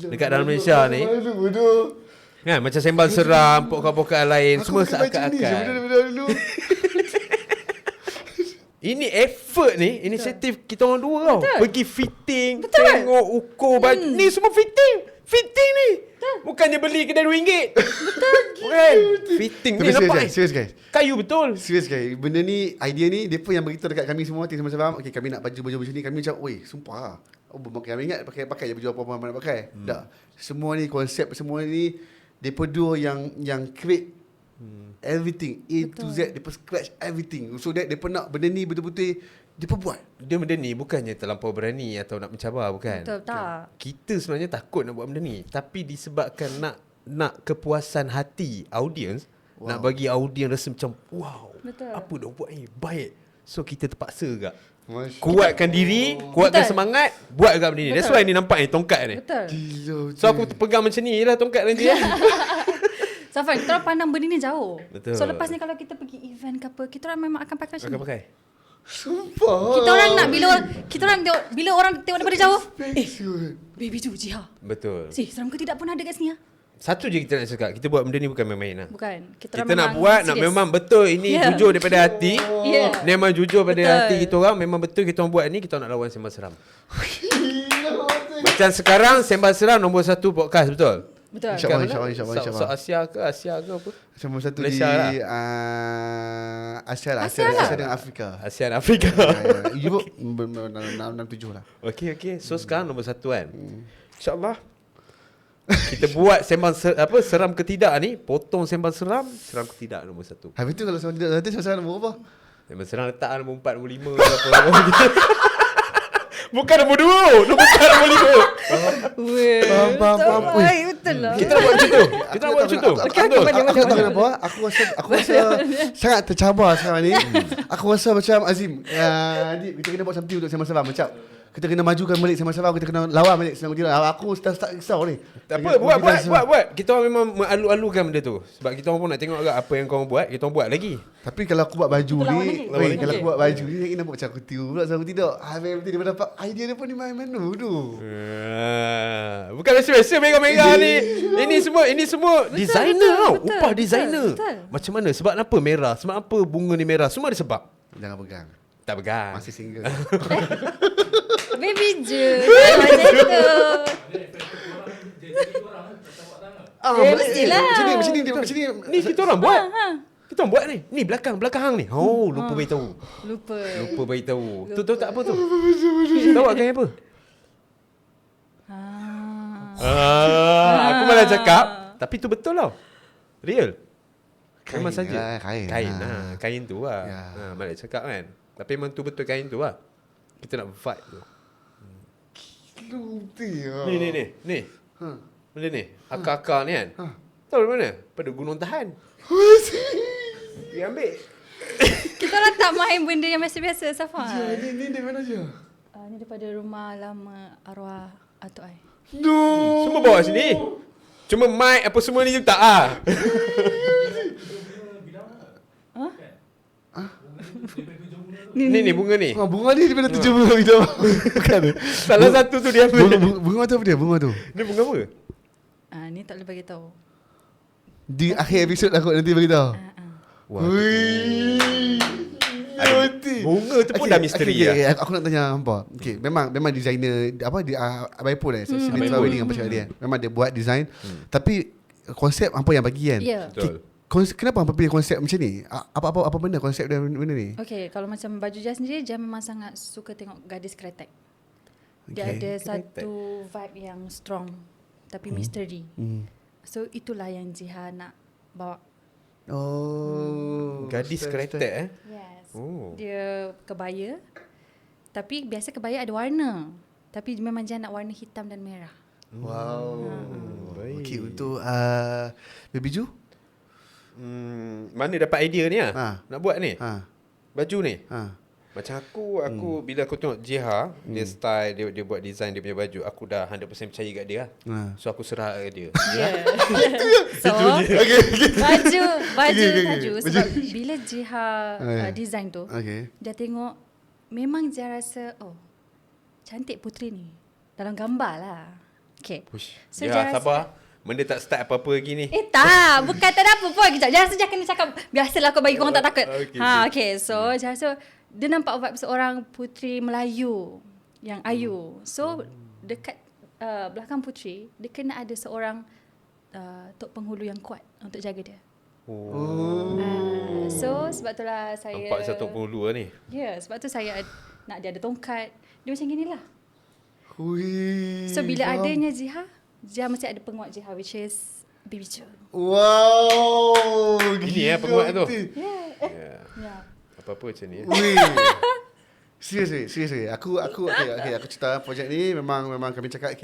dekat dalam Malaysia ni. Bodoh. Kan macam Sembang Seram, podcast-podcast lain semua seakan-akan. Dulu. Ini effort ni, inisiatif kita orang dua tau. Pergi fitting, tengok ukur baju. Ni semua fitting. Fitting ni. Bukannya beli kedai RM2. Betul. Bukan. Fitting ni nampak Serius guys. kayu betul. Serius guys. Benda ni, idea ni depa yang beritahu dekat kami semua tim Sembang. Okey, kami nak baju macam ni. Kami macam, "Oi, sumpah lah." Kami ingat pakai je baju apa-apa nak pakai. Tak. Semua ni konsep semua ni depa dua yang create everything A to Z. Depa scratch everything. So that depa nak benda ni betul-betul depa buat. Dia benda ni bukannya terlampau berani atau nak mencabar, bukan. Betul tak? Kita sebenarnya takut nak buat benda ni, tapi disebabkan nak kepuasan hati audience, nak bagi audience rasa macam wow. Betul. Apa dah buat ni baik. So kita terpaksa juga Masya kuatkan diri, kuatkan Betul. semangat, buat juga benda ni. That's why ni nampak ni tongkat ni. Betul. Gila. So aku pegang macam ni lah tongkat nanti ya. Safan, kita orang pandang benda ni jauh. Betul. So lepas ni kalau kita pergi event ke apa, kita orang memang akan pakai macam Akan ni. pakai. Sumpah. Kita orang nak bila orang tengok daripada jauh. Siul. Baby tu Jiha. Betul. Seram ke Tidak pun ada kat sini ah. Satu je kita nak cakap, kita buat benda ni bukan main-main lah. Bukan. Kita nak buat, nak memang betul ini Yeah. jujur daripada hati. Yeah. Memang jujur pada Betul. hati kita orang. Memang betul kita orang buat ni, kita orang nak lawan Sembang Seram. Macam sekarang Sembang Seram nombor 1 podcast, betul? Betul. InsyaAllah. So Asia ke apa? Cuma satu Malaysia di lah. Asia lah. Asia lah. Asia dengan Afrika. Asia dan Afrika. Europe 6-7 lah. Okey. So sekarang nombor 1 kan. InsyaAllah kita buat Seram ke Tidak ni, potong Sembang Seram ke Tidak nombor 1. Habis tu kalau sama tidak nanti sama nombor apa? Sembang Seram letak nombor 4, nombor 5 apa. Bukan nombor 2, nombor 4, nombor 5. Faham. Betul lah. Kita nak buat macam tu. Kita nak buat macam tu. Aku tak tahu kenapa. Aku rasa sangat tercabar sekarang ni. Aku rasa macam Azim, kita kena buat something untuk Sembang Seram macam kita kena majukan balik Sembang Seram, kita kena lawan balik Sembang Tidak. Aku start risau ni. Tak apa, buat. Kita orang memang mengalu-alukan benda tu. Sebab kita orang pun nak tengok agak apa yang kau buat, kita orang buat lagi. Tapi kalau aku buat baju Kita lawan ni, lagi. kalau aku buat baju ni, nak buat macam aku tiru pula Sembang Tidak. Habis dia dapat idea dia pun ni main mana tu. Bukan biasa-biasa mega-mega ni. Ini semua designer tau. betul, Upah designer. betul. Macam mana? Sebab apa merah? Sebab apa bunga ni merah? Semua ada sebab. Jangan pegang. Tak pegang. Masih single. Baby je. Macam tu. mestilah. Macam ni. Ni kita orang buat. Kita orang buat ni. Ni belakang hang ni. Oh, lupa beritahu. Lupa beritahu. Tu tahu tak apa tu? Tahu tak apa? Aku malah cakap, tapi tu betul tau. Real. Memang Kain saja. lah, kain. Kain tu lah. Ya. Malah cakap kan. Tapi memang tu betul kain tu lah. Kita nak vibe tu. Ni. Benda ni. Akar-akar ni kan. Tahu dari mana? Pada Gunung Tahan. Dia ambil. Kita orang tak main benda yang biasa-biasa, Safa. Ni dari mana je? Ni daripada rumah lama arwah atuk ai. No. Semua bawa sini. Cuma mic apa semua ni je tak ah. Ni bunga ni. Bunga ni daripada 7 bunga bidang. Bukan. Salah satu tu dia ambil. Bunga tu apa dia? Bunga tu. Ni bunga apa? Ni tak boleh bagi tahu. Di akhir episod aku nanti bagi tahu. Wah. Bunga tu pun dah misteri lah. Aku nak tanya hampa. Okay, memang designer apa di Abai pun Sinatra Wedding apa cakap dia. Memang dia buat design. Tapi konsep hampa yang bagi kan. Ya. Betul. Kenapa hampa pilih konsep macam ni? Apa benda konsep dia benda ni? Okay, kalau macam baju Jia sendiri, Jia memang sangat suka tengok gadis kretek. Dia Okay. ada satu vibe yang strong tapi misteri. So itulah yang Jiha nak bawa. Oh. Gadis kretek Yes. Oh. Dia kebaya. Tapi biasa kebaya ada warna. Tapi memang Jiha nak warna hitam dan merah. Wow. Baik. Okay, untuk Baby Ju? Mana dapat idea ni nak buat ni? Baju ni. Macam aku bila aku tengok Jiha, dia style dia buat design dia punya baju, aku dah 100% percaya kat dia. So aku serah kat dia. So baju Okay. sebab bila Jiha design tu, Okay. dia tengok memang Jiha rasa cantik putri ni dalam gambar lah. Okay. So Ya, sabar. Benda tak start apa-apa lagi ni. Tak, bukan tak ada apa pun. Kejap, jangan saja kena cakap. Biasalah kau bagi korang tak takut. Okay. So, dia nampak vibe seorang puteri Melayu yang ayu. So, dekat belakang puteri, dia kena ada seorang tok penghulu yang kuat untuk jaga dia. So, sebab itulah saya... Nampak satu penghulu lah ni. Ya, sebab tu saya nak dia ada tongkat. Dia macam gini lah. Hui. So, bila adanya Jiha mesti ada penguat Jiha, which is Baby Ju. Wow. Ini penguat tu. Ya. Apa-apa macam ni. Weh. Serius. Aku cerita projek ni memang kami cakap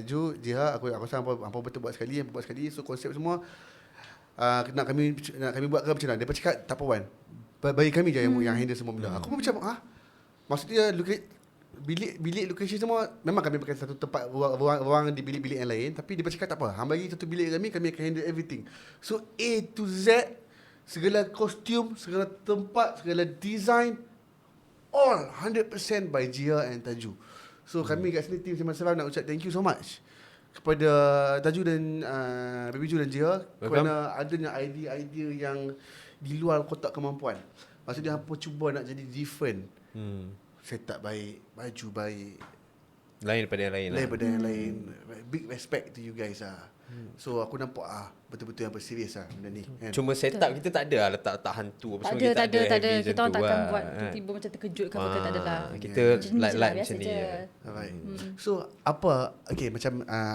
Ju, Jiha, aku rasa hampa betul buat sekali. So konsep semua nak kami buat ke macam mana? Dia cakap tak apa Wan. Bagi kami je yang handle semua benda. Aku pun macam maksudnya bilik location semua memang kami pakai satu tempat ruang di bilik-bilik yang lain, tapi dia cakap tak apa, hang bagi satu bilik kami akan handle everything. So A to Z, segala kostum, segala tempat, segala design, all 100% by Jia and Taju. So kami kat sini tim Sembang Seram nak ucap thank you so much kepada Taju dan Baby Ju dan Jia kerana adanya idea-idea yang di luar kotak kemampuan. Maksudnya hampa cuba nak jadi different. Setup baik, baju baik, Lain daripada yang lain lah. daripada yang lain. Big respect to you guys So aku nampak betul-betul yang serius benda ni kan? Cuma setup kita tak ada lah letak hantu apa Tak semua. ada. Kita orang heavy macam tu takkan lah. buat tiba-tiba macam terkejut ke apa, tak ada lah. Kita Macam ni je light-light lah, macam biasa ni. je. Alright. So apa macam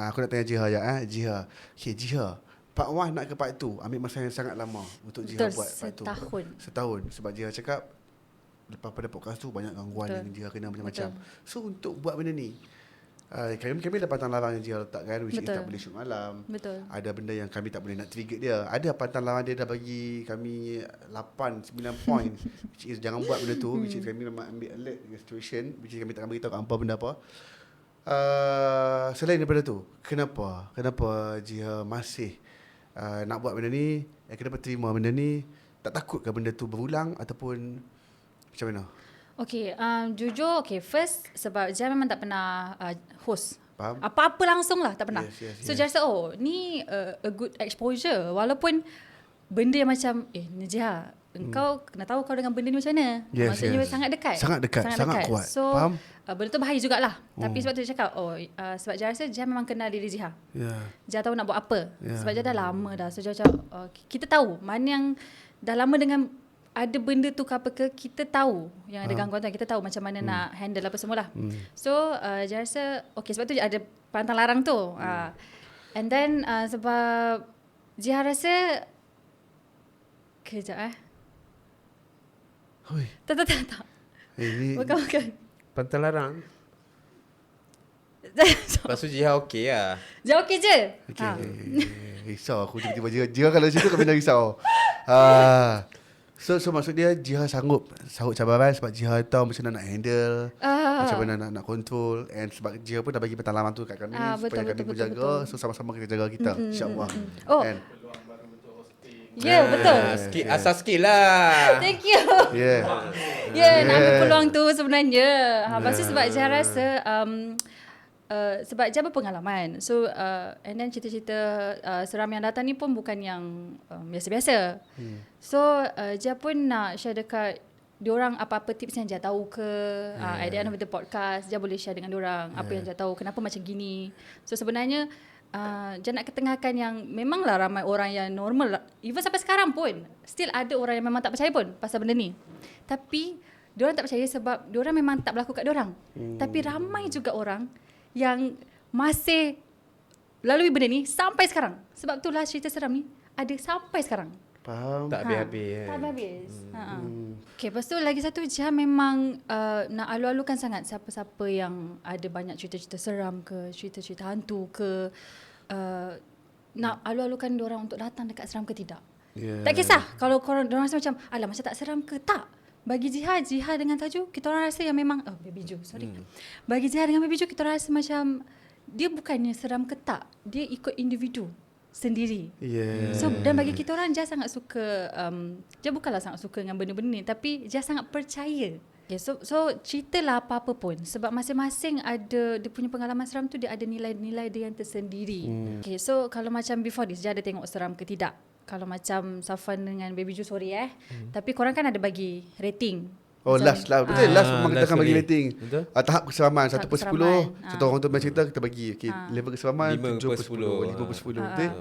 aku nak tanya Jiha Jiha. Okay, Jiha, part 1 nak ke part 2 ambil masa yang sangat lama untuk Jiha Betul, buat part 2. Setahun. Sebab Jiha cakap lepas pada podcast tu banyak gangguan yang Jiha kena macam-macam. So untuk buat benda ni kami ada pantang larang yang Jiha letakkan, which is tak boleh shoot malam. Betul. Ada benda yang kami tak boleh nak trigger dia. Ada pantang larang dia dah bagi kami 8-9 points which is jangan buat benda tu, which is kami memang ambil alert dengan situation, which is kami tak akan beritahu apa benda apa. Selain daripada tu, kenapa Jiha masih nak buat benda ni, kenapa terima benda ni, tak takut ke benda tu berulang ataupun macam mana? Okay, jujur, first sebab Jia memang tak pernah host. Faham? Apa-apa langsung lah, tak pernah. Yes. So Jia rasa, ni a good exposure. Walaupun benda yang macam, ni Jia, engkau kena tahu kau dengan benda ni macam mana. Yes, Maksudnya yes. sangat dekat. Sangat kuat. So, faham? benda tu bahaya jugalah. Tapi sebab tu dia cakap, sebab Jia rasa Jia memang kenal diri Jia. Jia tahu nak buat apa. Sebab Jia dah lama dah. So Jia macam, kita tahu mana yang dah lama dengan ada benda tu ke apa ke, kita tahu yang ada gangguan tu, kita tahu macam mana nak handle apa semualah. So Jia rasa sebab tu ada pantang larang tu. And then sebab Jia rasa kejap Hui. Tak. Ini Bukan. Pantang larang. Lepas tu Jiha okey lah. Jia okey je. Okay. Risau aku tiba-tiba Jiha kalau situ kami dah risau. So maksud dia Jiha sanggup sahut cabaran sebab Jiha tahu macam mana nak handle, macam mana nak control, and sebab Jiha pun dah bagi pengalaman tu kat kami supaya kami pun jaga. So sama-sama kita jaga kita insya-Allah. Oh. And Ya, betul. Skill, asas skill lah. Thank you. yeah. Nak ambil peluang tu sebenarnya. Pasti sebab Jiha rasa sebab Jiha berpengalaman. So and then cerita-cerita seram yang datang ni pun bukan yang biasa-biasa. So Jiha pun nak share dekat diorang apa-apa tips yang Jiha tahu ke. At the end of the podcast Jiha boleh share dengan diorang apa yang Jiha tahu, kenapa macam gini. So sebenarnya Jiha nak ketengahkan yang memanglah ramai orang yang normal, even sampai sekarang pun still ada orang yang memang tak percaya pun pasal benda ni. Tapi diorang tak percaya sebab diorang memang tak berlaku kat diorang. Tapi ramai juga orang yang masih lalui benda ni sampai sekarang. Sebab itulah cerita seram ni ada sampai sekarang. faham. Tak habis-habis. Tak habis. Okay, lepas tu lagi satu, Jiha memang nak alu-alukan sangat siapa-siapa yang ada banyak cerita-cerita seram ke, cerita-cerita hantu ke, nak alu-alukan diorang untuk datang dekat Seram Ke Tidak. Tak kisah kalau korang diorang rasa macam alah macam tak seram ke, tak. Bagi Jiha dengan Tajuk, kita orang rasa yang memang Baby Jo, sorry. Bagi Jiha dengan Baby Jo, kita orang rasa macam dia bukannya seram ke tak, dia ikut individu sendiri. So dan bagi kita orang, Jiha sangat suka Jiha bukanlah sangat suka dengan benda-benda ni, tapi Jiha sangat percaya. Okay, so ceritalah apa-apa pun, sebab masing-masing ada dia punya pengalaman seram tu, dia ada nilai-nilai dia yang tersendiri. Okay, so kalau macam before this, Jiha ada tengok Seram Ke Tidak. Kalau macam Safwan dengan Baby Ju, sorry tapi korang kan ada bagi rating. Oh, macam, last betul. Last memang kita last akan bagi kali. rating. Betul. Tahap keseraman 1/10. keseraman. Satu orang tu main cerita kita bagi. Okay, level keseraman 5/10. 5/10. Betul?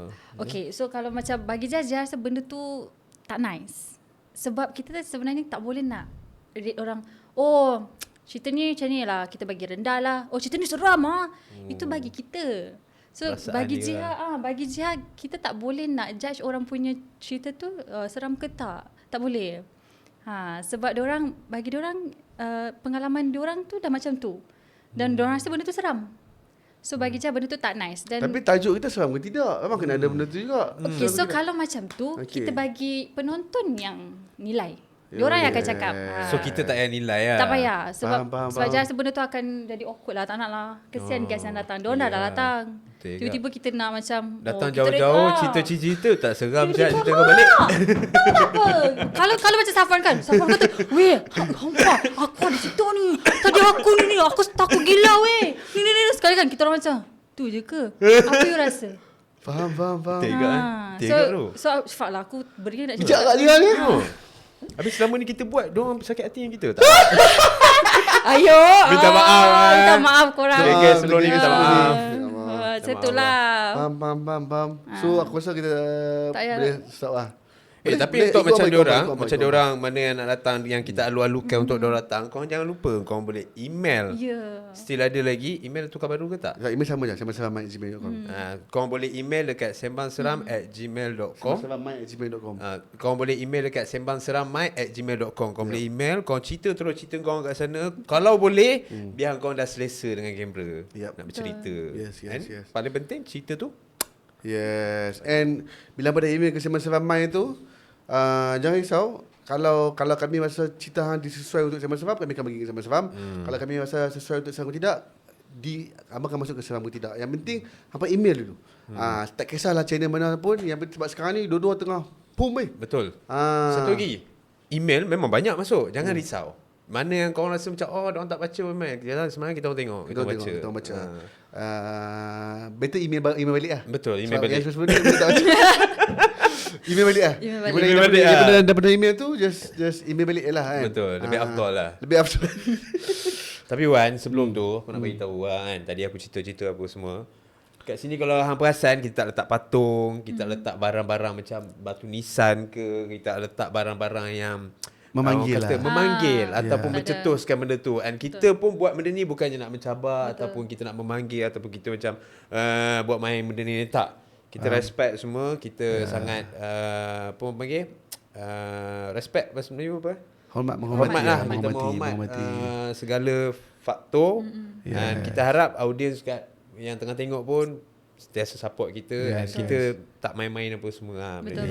Okay, so kalau macam bagi Jiha rasa benda tu tak nice. Sebab kita sebenarnya tak boleh nak rate orang, oh cerita ni macam ni lah, kita bagi rendah lah. Oh cerita ni seram Itu bagi kita. So Perasaan bagi Jiha kita tak boleh nak judge orang punya cerita tu seram ke tak. Tak boleh. Sebab bagi diorang pengalaman diorang tu dah macam tu. Dan diorang rasa benda tu seram. So bagi Jiha benda tu tak nice. Dan Tapi tajuk kita seram ke tidak? Memang kena ada benda tu juga. okay, so kalau macam tu, kita bagi penonton yang nilai. Diorang yang akan cakap. So kita tak payah nilai lah. Tak payah. Sebab Faham. Jiha rasa benda tu akan jadi awkward lah. Tak nak lah. Kesian guys yang datang. Diorang dah datang. Betul Tiba-tiba kita nak macam Datang kita jauh-jauh, rate cerita-cerita tak seram Dia Cerita tak kau balik. apa. Kalau macam Safwan kan, Safwan kata, weh, hampa, aku ada cerita ni. Tadi aku ni, aku takut gila weh. Ni. Sekali kan kita orang macam, tu je ke? Apa you rasa? Faham. Tega tu. So fuck lah, aku beri nak Bijak kat dia ni. Habis selama ni kita buat, diorang sakit hati dengan kita tak? Ayo. Minta maaf, Minta maaf korang. Okay, guys, sebelum ni minta maaf. Macam tu lah. Faham. So aku rasa kita Tak payah. boleh stop lah. Tapi untuk macam diorang mana yang nak datang, yang kita alu-alukan untuk diorang datang, korang jangan lupa korang boleh email. Ya. Still ada lagi email tukar baru ke tak? Email sama je, sembangseram@gmail.com. Korang boleh email dekat sembangseram@gmail.com. Sembangseram@gmail.com. Korang boleh email dekat sembangseramai@gmail.com. Korang boleh email, korang cerita korang kat sana. Kalau boleh, biar korang dah selesa dengan kamera. Nak bercerita. Yes. Paling penting cerita tu. Yes. And bila pada email ke sembangseramai tu, jangan risau. Kalau kami rasa cerita hang disesuai untuk Sembang Seram, kami akan bagi ke Sembang Seram. Kalau kami rasa sesuai untuk Seram Ke Tidak, hang akan masuk ke Seram Ke Tidak. Yang penting hampa email dulu. Tak kisahlah channel mana pun, yang penting sebab sekarang ni dua-dua tengah boom Betul. Satu lagi, email memang banyak masuk. Jangan risau. Mana yang korang rasa macam diorang tak baca email, sebenarnya kita orang tengok. Kita orang baca. Better email balik lah. Betul, email balik. Email balik lah. Daripada email tu just email balik lah kan. Betul, lebih afdal lah. Lebih afdal. Tapi Wan, sebelum tu aku nak bagi tahu kan, tadi aku cerita apa semua. Kat sini kalau hang perasan, kita tak letak patung, kita letak barang-barang macam batu nisan ke, kita letak barang-barang yang memanggil ataupun mencetuskan benda tu. And kita pun buat benda ni bukannya nak mencabar ataupun kita nak memanggil ataupun kita macam buat main benda ni, tak. Kita respect semua, kita sangat apa panggil respect bahasa Melayu apa? Menghormat lah. Kita menghormati segala faktor. Dan kita harap audiens yang tengah tengok pun sentiasa support kita. Dan kita tak main-main apa semua. Betul.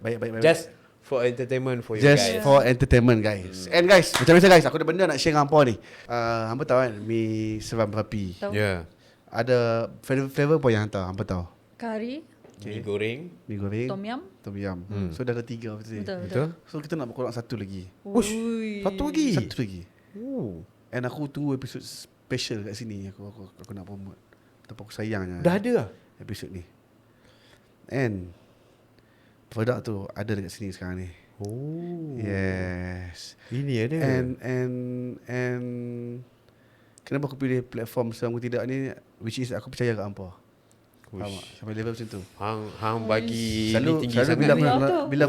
Baik. Just For entertainment for you Just guys. for entertainment guys. And guys, macam biasa guys, aku ada benda nak share dengan hampa ni. Hampa tahu kan mi seram rapi. Tahu. Yeah. Ada flavor apa yang hantar? Hampa tahu. Kari, Mi goreng. Mi goreng, tom yum. tom yum. So dah ada 3 betul. Betul, Betul? So kita nak berkorang satu lagi. Ui. Satu lagi. Satu lagi. And aku tunggu episod special kat sini. Aku nak promote. Betapa aku sayangnya Dah ada lah. episod ni. And produk tu ada dekat sini sekarang ni. Oh. Yes. Ini ada. And kenapa aku pilih platform Seram Ke Tidak ni, which is aku percaya kat hampa. Faham tak? Sampai level macam tu. Hang bagi Selalu, ni tinggi selalu sangat bila,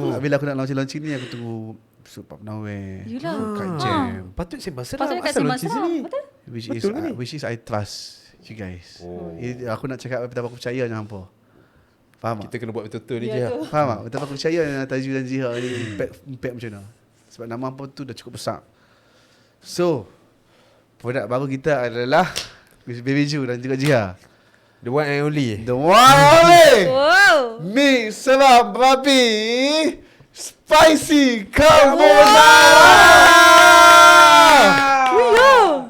ni. bila aku nak launching ni, aku tunggu episod 4 Penawar. Yelah. Kat Jam. Patut sembang seram. Patutnya kat Asal Sembang launching Seram. sini? Betul? Which is I trust you guys. Aku nak cakap betapa aku percaya dengan hampa. Faham tak? Kita kena buat betul-betul ni Ya je. tu. Faham tak? Betapa aku percaya dengan Taju dan Jiha ni impact macam mana. Sebab nama hampa tu dah cukup besar. So, produk baru kita adalah Miss Baby Ju dan juga Jiha. The one and only. The one only Wow. Mi Seram Rapi Spicy Carbonara.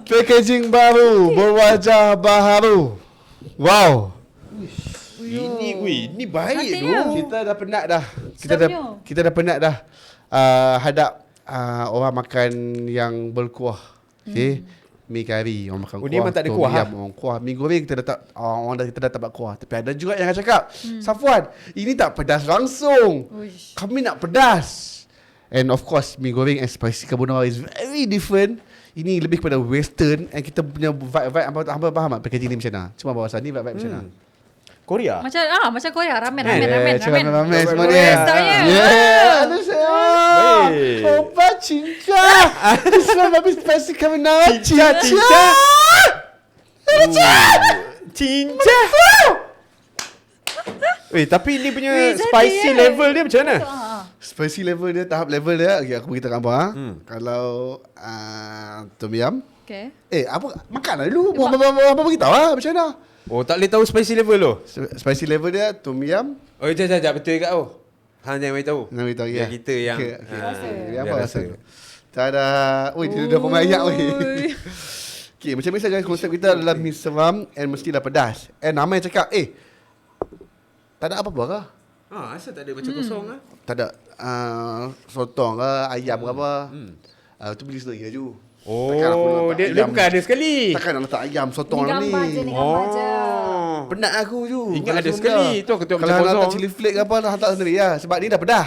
Packaging baru, berwajah baharu. Wow. Ini baik Cantiknya. tu. Kita dah penat dah. Sedapnya. Kita dah penat dah hadap orang makan yang berkuah. Okay. Mi kari orang makan Oh, kuah. dia memang tak ada tom kuah, yum, orang kuah. Mi goreng kita dah tak kita dah tak buat kuah. Tapi ada juga yang cakap, Safwan, ini tak pedas langsung. Uish. Kami nak pedas. And of course, mi goreng and spicy carbonara is very different. Ini lebih kepada western and kita punya vibe hampa faham tak packaging ni macam mana? Cuma bawa ni vibe macam mana? Korea. Macam Korea, ramen. Ramen semua Baru dia. style-nya. Yeah, ada saya. Baik. Opa cinta. Islam habis spicy carbonara. Cinta. Cinta. Tapi ni punya spicy level dia macam mana? Spicy level dia, tahap level dia. Okay, aku beritahu hampa. Kalau tom yum. Okay. Apa makan lah dulu. Apa beritahu lah macam mana. Oh, tak boleh tahu spicy level tu. Spicy level dia tom yum. Oh, jap betul juga tu. Hang jangan beritahu. Nak beritahu Biar ya. kita yang Dia apa biar rasa? rasa. Tada. Oi, dia dah pemayak weh. Okay, macam biasa guys, konsep kita adalah mi seram and mestilah pedas. And nama yang cakap, tak ada apa-apa kah? Asal tak ada macam kosong ah? Tak ada sotong ke, ayam ke apa. Itu beli sendiri je. Takkan aku nak Oh, letak dia ayam. bukan ada sekali. Takkan nak letak ayam sotong dalam ni. Gambar je. Penat aku je. Ingat Kalau ada semua sekali. dah. Tu aku tengok Kalau macam nak letak kosong. chili flake ke apa, hantar sendiri lah. Sebab ni dah pedah.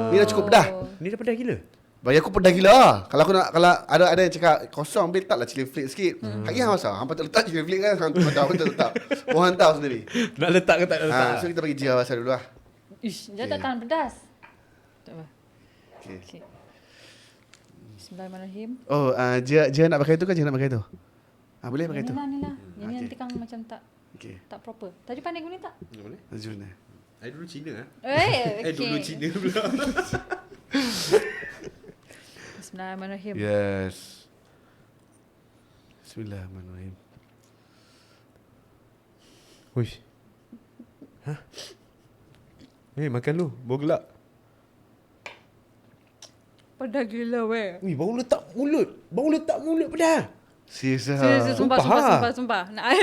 Ni dah cukup pedah. Ni dah pedas gila. Bagi aku pedas gila lah. Kalau aku nak, kalau ada yang cakap kosong, ambil letaklah chili flake sikit. Kaki hang masa. Hampa tak letak chili flake kan, hang tak letak. Oh, hantar sendiri. Nak letak ke tak nak letak? So kita bagi Jia pasal dulu lah. Ish, dia tak tahan pedas. Tak apa. Okay. Okay. Bismillahirrahmanirrahim. Oh, Jia nak pakai tu kan? Jia nak pakai tu? Boleh pakai tu? Ni lah. Ini nanti kang macam Okay. tak proper. Tadi pandai guna tak? Boleh? Jun lah. Dulu Cina ah. Okay. Dulu Cina pula. Bismillahirrahmanirrahim. Yes. Bismillahirrahmanirrahim. Uish. Hah? Makan lu. Bau gelak. Pedas gila weh. Ui, bau letak mulut. Bau letak mulut pedas. Serius Serius, lah. sumpah. Nak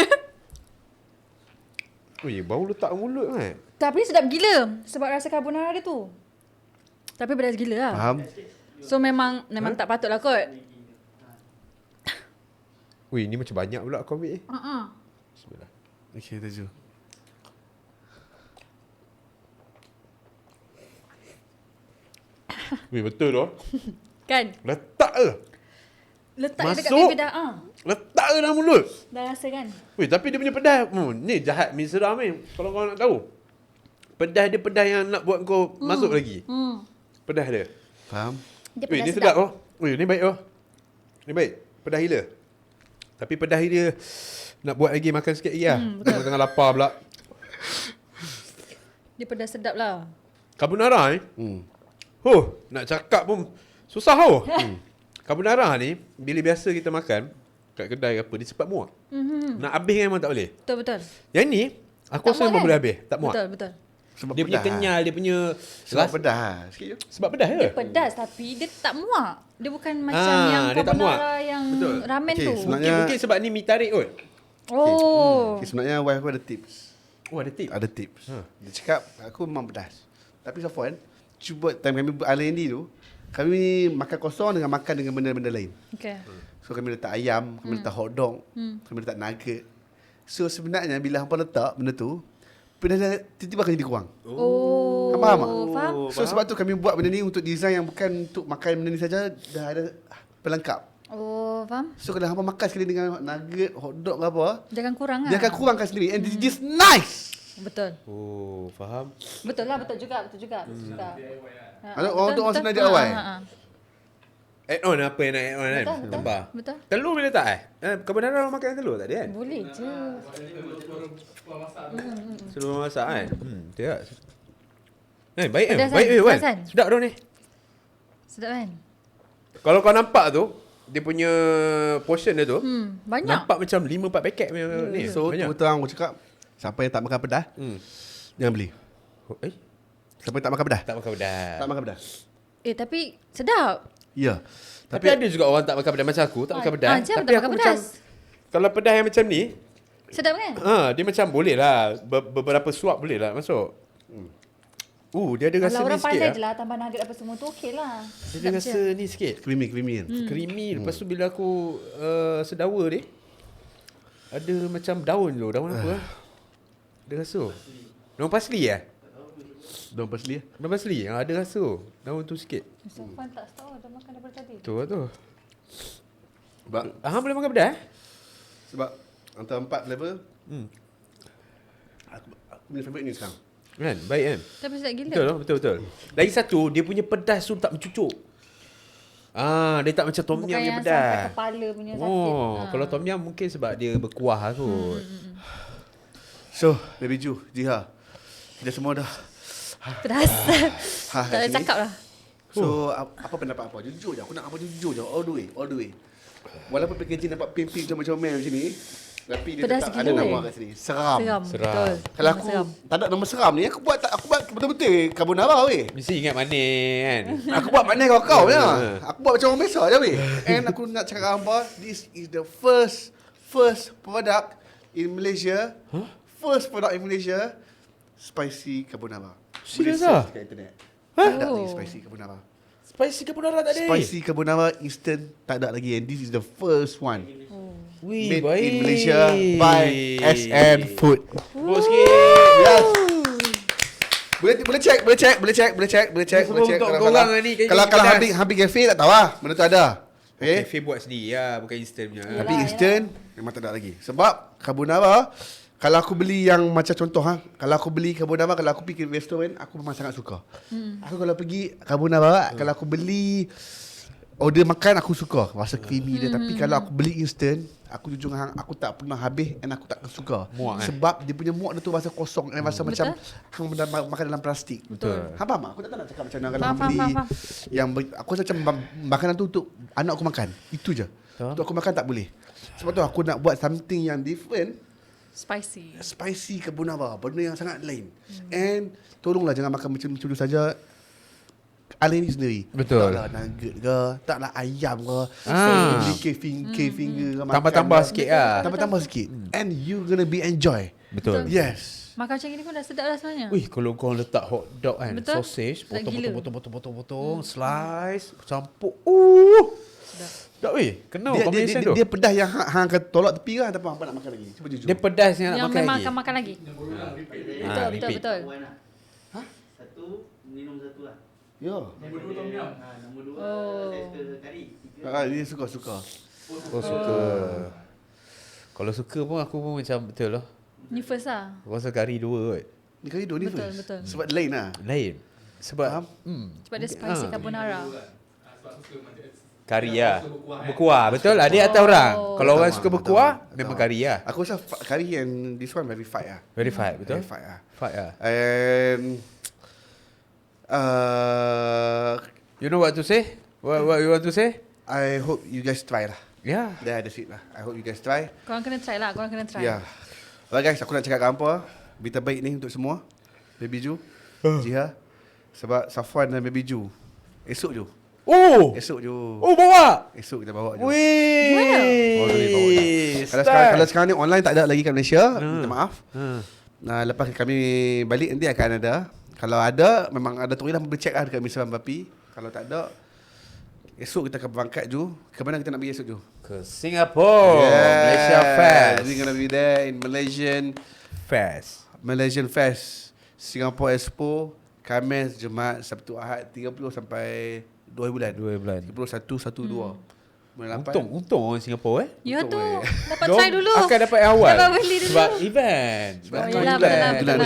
Ui, bau letak mulut kan. Tapi sedap gila sebab rasa carbonara dia tu. Tapi pedas gila lah. Faham? So memang tak patut lah kot. Ui, ni macam banyak pula kau ambil Bismillah. Okay, Taju. Ui, betul tu. Kan? Letak ke? Letak Masuk. dekat bibir dah. Letak ke dalam mulut? Dah rasa kan? Ui, tapi dia punya pedas. Ni jahat mi seram ni. Kalau kau nak tahu. Pedas dia pedas yang nak buat kau masuk lagi. Pedas dia. Faham? Dia Ui, pedas ni sedap oh. Ui, ni baik oh. Ni baik. Pedas gila. Tapi pedas dia nak buat lagi makan sikit lagi lah. Tengah lapar pula. Dia pedas sedap lah. Carbonara ni. Nak cakap pun susah oh. Carbonara ni bila biasa kita makan kat kedai apa dia cepat muak. Nak habis kan memang tak boleh. Betul. Yang ni aku Tak rasa muak memang kan? boleh habis. Tak muak. Betul. Sebab Dia punya pedas. kenyal, dia punya Sebab pedas sikit je. Sebab pedas ke? Dia pedas tapi dia tak muak. Dia bukan macam yang dia tak muak. carbonara yang Betul. ramen Okey, tu. sebenarnya- Mungkin sebab ni mi tarik kot. Oh. Okay, sebenarnya wife aku ada tips. Oh, ada tip. Ada tips. Dia cakap aku memang pedas. Tapi Safwan, cuba time kami R&D tu, kami makan kosong dengan makan dengan benda-benda lain. Okay. So kami letak ayam, kami letak hotdog, kami letak nugget. So sebenarnya bila hampa letak benda tu, pedas dia tiba-tiba akan jadi kurang. Oh. Faham tak? Faham? So sebab tu kami buat benda ni untuk design yang bukan untuk makan benda ni saja, dah ada pelengkap. Oh, faham? So kalau hampa makan sekali dengan nugget, hotdog ke apa, Jangan kurang dia lah. akan kurangkan sendiri and this nice. Betul. Oh, faham. Betul lah, betul juga. Betul juga. Ada orang tu orang senang DIY. Add on apa yang nak add on kan? Betul, betul. Tambah. Betul. Telur boleh tak carbonara orang makan telur tak dia kan? Boleh je. Sebelum masak kan? Betul tak? Baik kan? Pedas Baik kan? kan? Pedas kan? Sedap dah ni. Sedap kan? Kalau kau nampak tu, dia punya portion dia tu, Banyak. nampak macam 5-4 paket punya ni. So banyak. terus terang aku cakap, siapa yang tak makan pedas, jangan beli. Siapa yang tak makan pedas? Tak makan pedas. Tak makan pedas. Tapi sedap. Ya. Tapi ada juga orang tak makan pedas macam aku, tak makan pedas. Jam Tapi tak aku makan macam, pedas. kalau pedas yang macam ni, Sedap kan? dia macam boleh lah. Beberapa suap boleh lah masuk. Dia ada rasa Kalau ni orang sikit pandai lah. je lah tambah nugget apa semua tu okey lah. Dia ada rasa ni sikit. Creamy kan. Creamy. Lepas tu bila aku sedawa ni, ada macam daun tu. Daun apa? Ada rasa. Daun pasli lah. Daun pasli ya. Daun pasli. Ada rasa. Daun tu sikit. Sofan tak tahu dah makan daripada tadi. Tu lah tu. Sebab Boleh makan pedas? sebab antara 4 flavor, aku punya favourite ni sekarang. Kan? Baik kan? Tapi sedap gila. Betul. Lagi satu, dia punya pedas tu tak mencucuk. Dia tak macam tom Bukan yum punya yang sampai pedas. kepala punya sakit. Kalau tom yum mungkin sebab dia berkuah kot. So, Baby Ju, Jiha, kita semua dah Pedas. kat Tak ada sini. cakap lah. So, apa pendapat apa? Jujur je. Aku nak apa jujur je. All the way. Walaupun packaging nampak pink-pink comel-comel macam ni, tapi dia Pedas tetap ada gila. nama kat sini. Seram. Betul. Kalau Memang aku seram. tak ada nama seram ni, aku buat betul-betul carbonara weh. Mesti ingat manis kan? Aku buat mana kau je. Aku buat macam orang biasa je weh. And aku nak cakap apa, this is the first product in Malaysia. First product in Malaysia, spicy carbonara. Serius Boleh ah? search kat internet. Tak ada Oh. lagi spicy carbonara. Spicy carbonara tak ada. Spicy carbonara instant tak ada lagi, and this is the first one. Wih, Made baik. in Malaysia by SN Food. Bos sikit. Yes. Boleh check. Sebelum untuk korang ni, Kalau pedas. hampir cafe tak tahu lah. Benda tu ada. Okay. Cafe buat sendiri lah, bukan instant punya. Tapi instant memang tak ada lagi. Sebab carbonara, kalau aku beli yang macam contoh kalau aku beli carbonara, kalau aku pergi ke restoran, aku memang sangat suka. Aku kalau pergi carbonara, kalau aku beli order makan, aku suka rasa creamy dia. Tapi kalau aku beli instant, aku jujur hang, aku tak pernah habis dan aku tak suka. Muak, Sebab dia punya muak dia tu rasa kosong dan rasa macam hang makan dalam plastik. Betul. Hang faham tak? Aku tak tahu nak cakap macam mana kalau hang Faham, beli faham. yang aku rasa macam makanan tu untuk anak aku makan. Itu je. Untuk aku makan tak boleh. Sebab tu aku nak buat something yang different. Spicy carbonara, benda yang sangat lain. And tolonglah jangan makan macam tu saja. Ala ni sendiri. Betul. Taklah nugget ke, taklah ayam ke. Beli K-finger ke makan. Tambah-tambah ke. sikit lah. Tambah-tambah sikit. And you gonna be enjoy. Betul. Yes. Makan macam ni pun dah sedap dah sebenarnya. Wih, kalau kau letak hot dog kan, Betul. sausage, Sedap gila. potong, slice, campur. Tak weh, kena combination tu. Dia pedas yang hang akan tolak tepi ke ataupun apa nak makan lagi? Cuba jujur. Dia pedas yang nak Yang makan memang lagi. akan makan lagi. repeat. Betul. Satu, minum satu lah. Ya. Nombor dua, Oh. kari. Dia suka-suka. Oh, suka. Kalau suka pun aku pun macam betul lah. Ni first lah. Aku rasa kari 2 kot. Ni kali dua ni Betul, first. betul. Sebab lain lah. Lain. Sebab Faham? Sebab dia spicy carbonara. kari lah. Berkuah. Betul lah. Dia atas orang. Kalau orang suka berkuah, memang kari lah. Aku rasa kari and this one very fight lah. Verified, betul? Very fight lah. Fight lah. And You know what to say? What you want to say? I hope you guys try lah. Yeah. That's it lah. I hope you guys try. Korang kena try lah. Korang kena try. Yeah. Alright guys, aku nak cakap apa. Berita baik ni untuk semua. Baby Ju, Jiha. Sebab Safwan dan Baby Ju esok je. Oh. Esok je. Oh, bawa. Esok kita bawa je. Wih. Oh, ni bawa je. Kalau sekarang ni online tak ada lagi kat Malaysia. Minta maaf. Nah, lepas kami balik nanti akan ada. Kalau ada, memang ada turis lah boleh check lah dekat Mr. Bapi. Kalau tak ada, esok kita akan berangkat Ju. Ke mana kita nak pergi esok Ju? Ke Singapore. Malaysia Fest. We're gonna be there in Malaysian Fest. Singapore Expo. Khamis, Jumaat, Sabtu, Ahad 30 sampai 2 bulan. 2 bulan. 31, 1, 2. Bulan 8. Untung orang Singapura Ya tu. Untung, Dapat try dulu. Akan dapat yang awal. Dapat beli dulu. Sebab event. Sebab yelah, betul.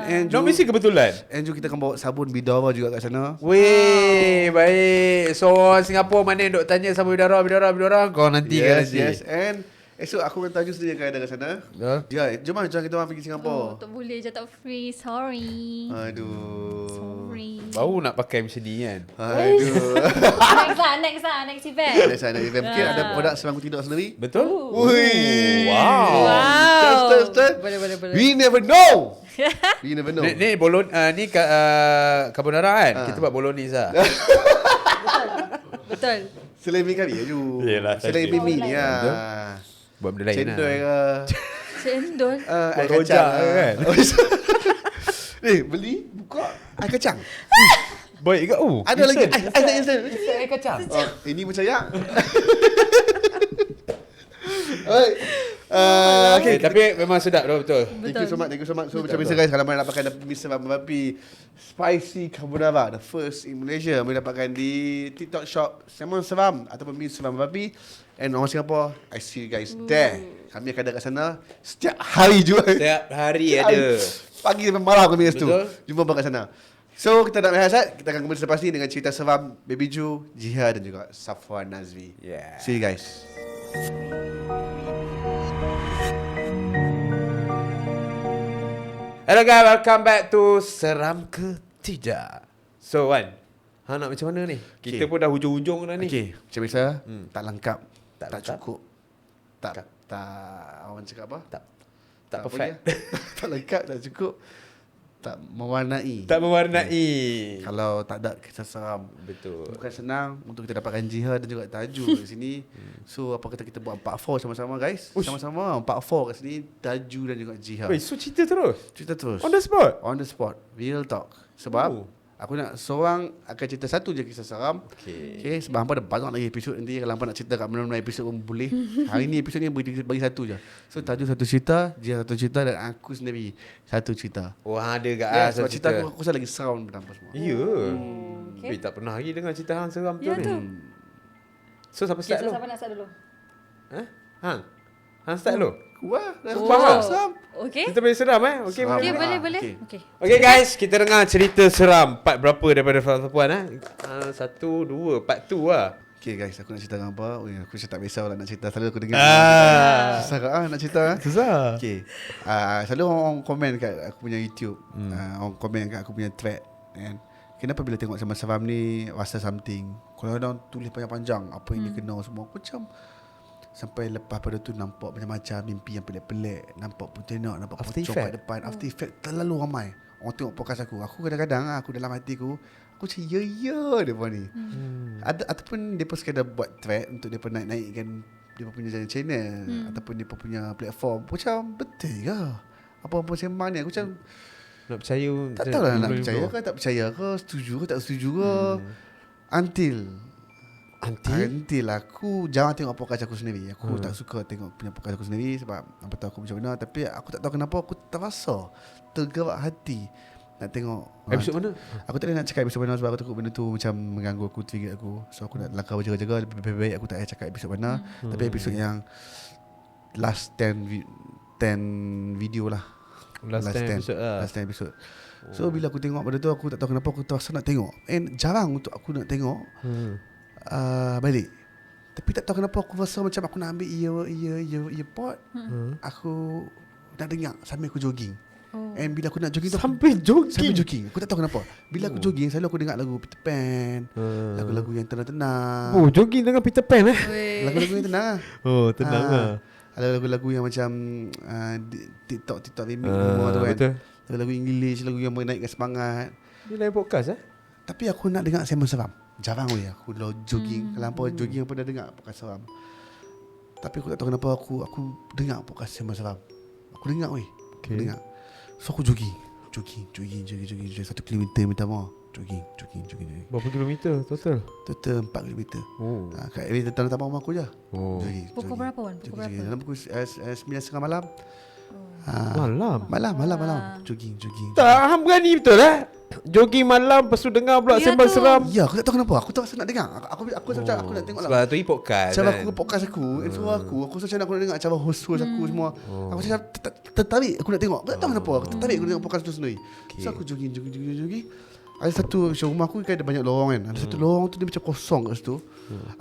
And Diorang mesti kebetulan. And Ju kita akan bawa sabun Bidara juga kat sana. Weh, baik. So orang Singapura mana yang duk tanya sama Bidara, kau nanti kan nanti. Yes. And esok aku dengan Taju sendiri akan ada kat sana. Ya, jom kita orang pergi Singapura. Tak boleh je, tak free. Sorry. Aduh. Sorry. Baru nak pakai macam ni kan. Aduh. Next event. Next event. Mungkin ada produk Semangku Tidur sendiri. Betul? Wih. Wow. Start. Boleh. We never know. We never know. Ni ni carbonara kan? Kita buat bolognese lah. Betul. Selain mi kami Ju. Yelah, Selain tadi. mi ni lah. Buat benda lain Cendol lah. ke. Cendol. Air Buat rojak kacang kan? Beli, buka air kacang. Baik ke? Oh, Ada lagi instant. air kacang. Ini percaya. Alright. Okay. Tapi memang sedap dah betul. Thank you so much. So macam biasa guys, kalau mana nak pakai Mr. Bapi Spicy Carbonara, the first in Malaysia, boleh dapatkan di TikTok shop Salmon Seram ataupun Mr. Bapi. And orang Singapore, I see you guys there. Kami akan ada kat sana setiap hari juga. Setiap hari ada. Pagi sampai malam kami kat situ. Betul. Jumpa kat sana. So kita nak rehat, kita akan kembali selepas ni dengan cerita seram Baby Ju, Jiha dan juga Safwan Nazwi. Yeah. See you guys. Hello guys, welcome back to Seram ke Tidak. So Wan, nak macam mana ni? Kita pun dah hujung-hujung dah ni. Okay, macam biasa, tak lengkap, Tak tak lengkap. cukup, tak orang cakap apa? Tak apa perfect. dia? Tak lengkap, tak cukup, tak mewarnai. Tak mewarnai. Kalau tak ada kisah seram. Betul. Bukan senang untuk kita dapatkan Jiha dan juga Taju di sini. So apa kata kita buat part 4 sama-sama guys? Ush. Sama-sama part 4 kat sini, Taju dan juga Jiha. Wait, so cerita terus? Cerita terus. On the spot? On the spot. Real talk. Sebab aku nak seorang akan cerita satu je kisah seram. Okay, sebab hampa ada banyak lagi episod nanti. Kalau hampa nak cerita kat mana-mana episod pun boleh. Hari ni episod ni bagi satu je. So Taju satu cerita, Jiha satu cerita dan aku sendiri satu cerita. Wah, ada kat Sebab cerita aku rasa lagi seram berapa semua. Ya. Okay. Tak pernah lagi dengar cerita hang seram tu Ya ni. tu. So siapa Okay, start so dulu? siapa nak start dulu? Hang start dulu. Wah, faham. seram. Okay. Kita boleh seram Okay, Seram. Okay, boleh. boleh. Okay. Okay. Okay guys, kita dengar cerita seram. Part berapa daripada Puan? 1, 2, part 2 lah. Okay guys, aku nak cerita dengan apa? Aku macam tak biasa lah nak cerita. Selalu aku dengar. Susah ke nak cerita? Susah. Okay. Selalu orang komen kat aku punya YouTube. Orang komen kat aku punya thread. Kan? Kenapa bila tengok sama seram ni rasa something? Kalau orang tulis panjang-panjang apa yang dia kena semua, aku macam sampai lepas pada tu nampak macam-macam mimpi yang pelik-pelik, nampak pontianak, nampak After pocong effect. kat depan. After effect terlalu ramai. Orang tengok podcast aku. Aku kadang-kadang aku dalam hatiku aku macam ya depa ni. Ada ataupun depa sekadar buat thread untuk depa naik-naikkan depa punya channel ataupun depa punya platform. Macam betul ke? Apa-apa sembang ni aku macam Nak percaya tak tahu lah nak percaya ke tak percaya ke, setuju ke tak setuju ke. Until aku jarang tengok podcast aku sendiri. Aku tak suka tengok punya podcast aku sendiri sebab apa tahu aku macam mana. Tapi aku tak tahu kenapa aku terasa tergerak hati nak tengok Episod mana? Aku tak boleh nak cakap episod mana sebab aku takut benda tu macam mengganggu aku, trigger aku. So aku nak langkah berjaga-jaga. Lebih baik aku tak payah cakap episod mana. Tapi episod yang last 10 video lah. Last 10 episode lah. Last 10 episode. So bila aku tengok benda tu, aku tak tahu kenapa aku terasa nak tengok. And jarang untuk aku nak tengok balik. Tapi tak tahu kenapa aku rasa macam aku nak ambil earpod. Aku nak dengar sambil aku jogging. And bila aku nak jogging tu Sampai jogging. Aku tak tahu kenapa. Bila aku jogging selalu aku dengar lagu Peter Pan, lagu-lagu yang tenang-tenang. Oh, jogging dengan Peter Pan Lagu-lagu yang tenang. Oh, tenang lah. Ada lagu-lagu yang macam TikTok remix semua tu kan. Betul. lagu English, lagu yang menaikkan semangat. Dia lain podcast Tapi aku nak dengar sembang seram. Jarang weh aku kalau jogging. Kalau hampa jogging apa dah dengar podcast seram. Tapi aku tak tahu kenapa aku dengar podcast sembang seram. Aku dengar weh. Aku dengar. So aku jogging 1 kilometer minta maaf. Jogging. Berapa kilometer total? Total 4 kilometer. Oh. Kat area tanah taman rumah aku je. Oh. Pukul berapa Wan? Pukul berapa? Dalam pukul 9.30 malam. Malam? Malam. Jogging. Tak, hang berani betul jogging malam lepas tu dengar pula Ya sembang tu. seram. Ya, aku tak tahu kenapa. Aku tak rasa nak dengar. Aku macam aku nak tengok lah. Sebab tu ni podcast Cara kan? aku podcast aku, intro aku rasa macam aku nak dengar cara host aku semua. Aku macam tertarik aku nak tengok. Aku tak tahu kenapa. Aku tertarik aku dengar podcast tu sendiri. So aku jogging. Ada satu rumah aku kan ada banyak lorong kan. Ada satu lorong tu dia macam kosong kat situ.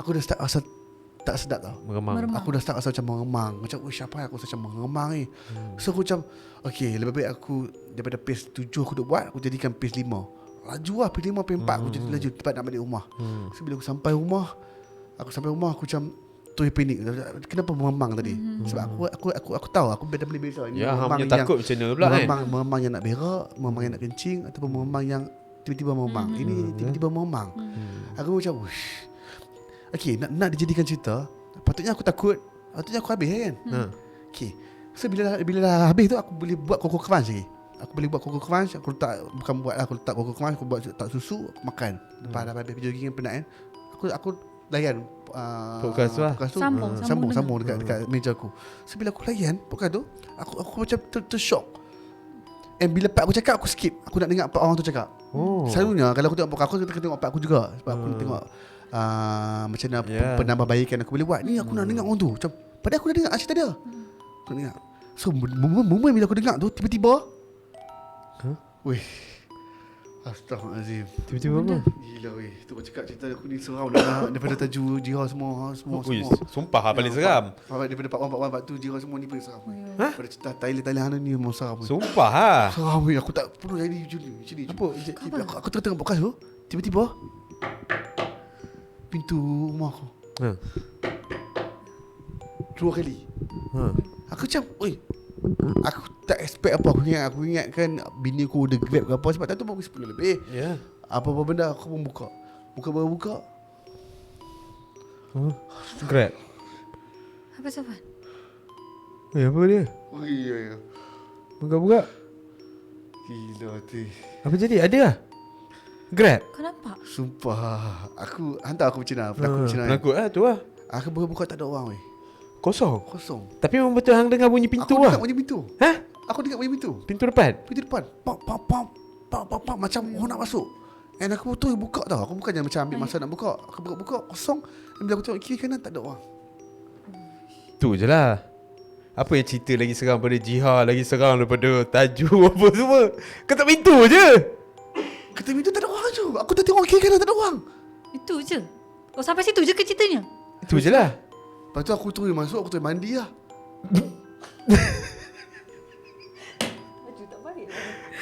Aku dah start rasa tak sedap tau. Meremang. Aku dah start rasa macam meremang. Macam siapa aku rasa macam meremang ni. So aku macam okay, lebih baik aku daripada pace 7 aku duk buat, aku jadikan pace 5. Laju lah pace 5, pace 4 aku jadi laju cepat nak balik rumah. So bila aku sampai rumah aku macam tu panik. Kenapa meremang tadi? Sebab aku tahu aku dah boleh beza ini Ya, hang meremang punya takut macam mana pula kan? meremang yang nak berak, meremang yang nak kencing ataupun meremang yang tiba-tiba meremang. Ini tiba-tiba meremang. Aku macam wish. Okay, nak dijadikan cerita. Patutnya aku takut. Patutnya aku habis kan. Okay. So bila dah habis tu aku boleh buat Coco Crunch lagi. Aku boleh buat Coco Crunch. Aku letak, bukan buat lah, aku letak Coco Crunch, aku buat tak susu, aku makan. Lepas dah habis jogging penat kan. Aku layan Podcast tu lah. tu. Sambung dekat meja aku. So bila aku layan podcast tu, aku macam tershock. And bila part aku cakap, aku skip. Aku nak dengar part orang tu cakap. Selalunya kalau aku tengok podcast aku tengok part aku juga. Sebab aku nak tengok macam mana penambahbaikan aku boleh buat. Ni aku nak dengar orang tu. Macam padahal aku dah dengar cerita dia. Aku nak dengar. So moment bila aku dengar tu tiba-tiba weh, astagfirullahalazim. Tiba-tiba apa? Gila weh. Tu aku cakap cerita aku ni seram dah. Daripada Tajuk Jihad semua. Sumpah paling seram. Daripada part 1 part 2 Jihad semua ni paling seram. Daripada cerita Thailand ni memang seram. Sumpah Seram weh. Aku tak perlu jadi macam ni. Apa? Aku tengah podcast tu, tiba-tiba pintu rumah aku 2 kali. Aku macam, oi. Aku tak expect apa. Aku ingatkan bini aku ada grab ke apa. Sebab tak tu pukul 10 lebih. Apa-apa benda aku pun buka. Buka. Grab. Apa Safwan? Apa dia? Ya. Buka-buka. Gila tu. Apa jadi? Ada lah Grab. Kau nampak? Sumpah. Aku hantar aku macam mana. Pelakon macam mana. Penakut lah tu lah. Aku buka tak ada orang weh. Kosong. Tapi memang betul hang dengar bunyi pintu aku lah. dengar bunyi pintu. Aku dengar bunyi pintu. Pintu depan. Pintu depan. Pam macam orang nak masuk. And aku tu buka tau. Aku bukannya macam ambil masa nak buka. Aku buka kosong. Dan bila aku tengok kiri kanan tak ada orang. Tu je lah. Apa yang cerita lagi seram pada Jihad, lagi seram daripada Tajuk apa semua. Ketuk pintu je. Ketuk pintu tak ada orang je. Aku dah tengok kiri kanan tak ada orang. Itu je. Kau sampai situ je ke ceritanya? Tu je lah. Lepas tu aku terus masuk. Aku terus mandi lah.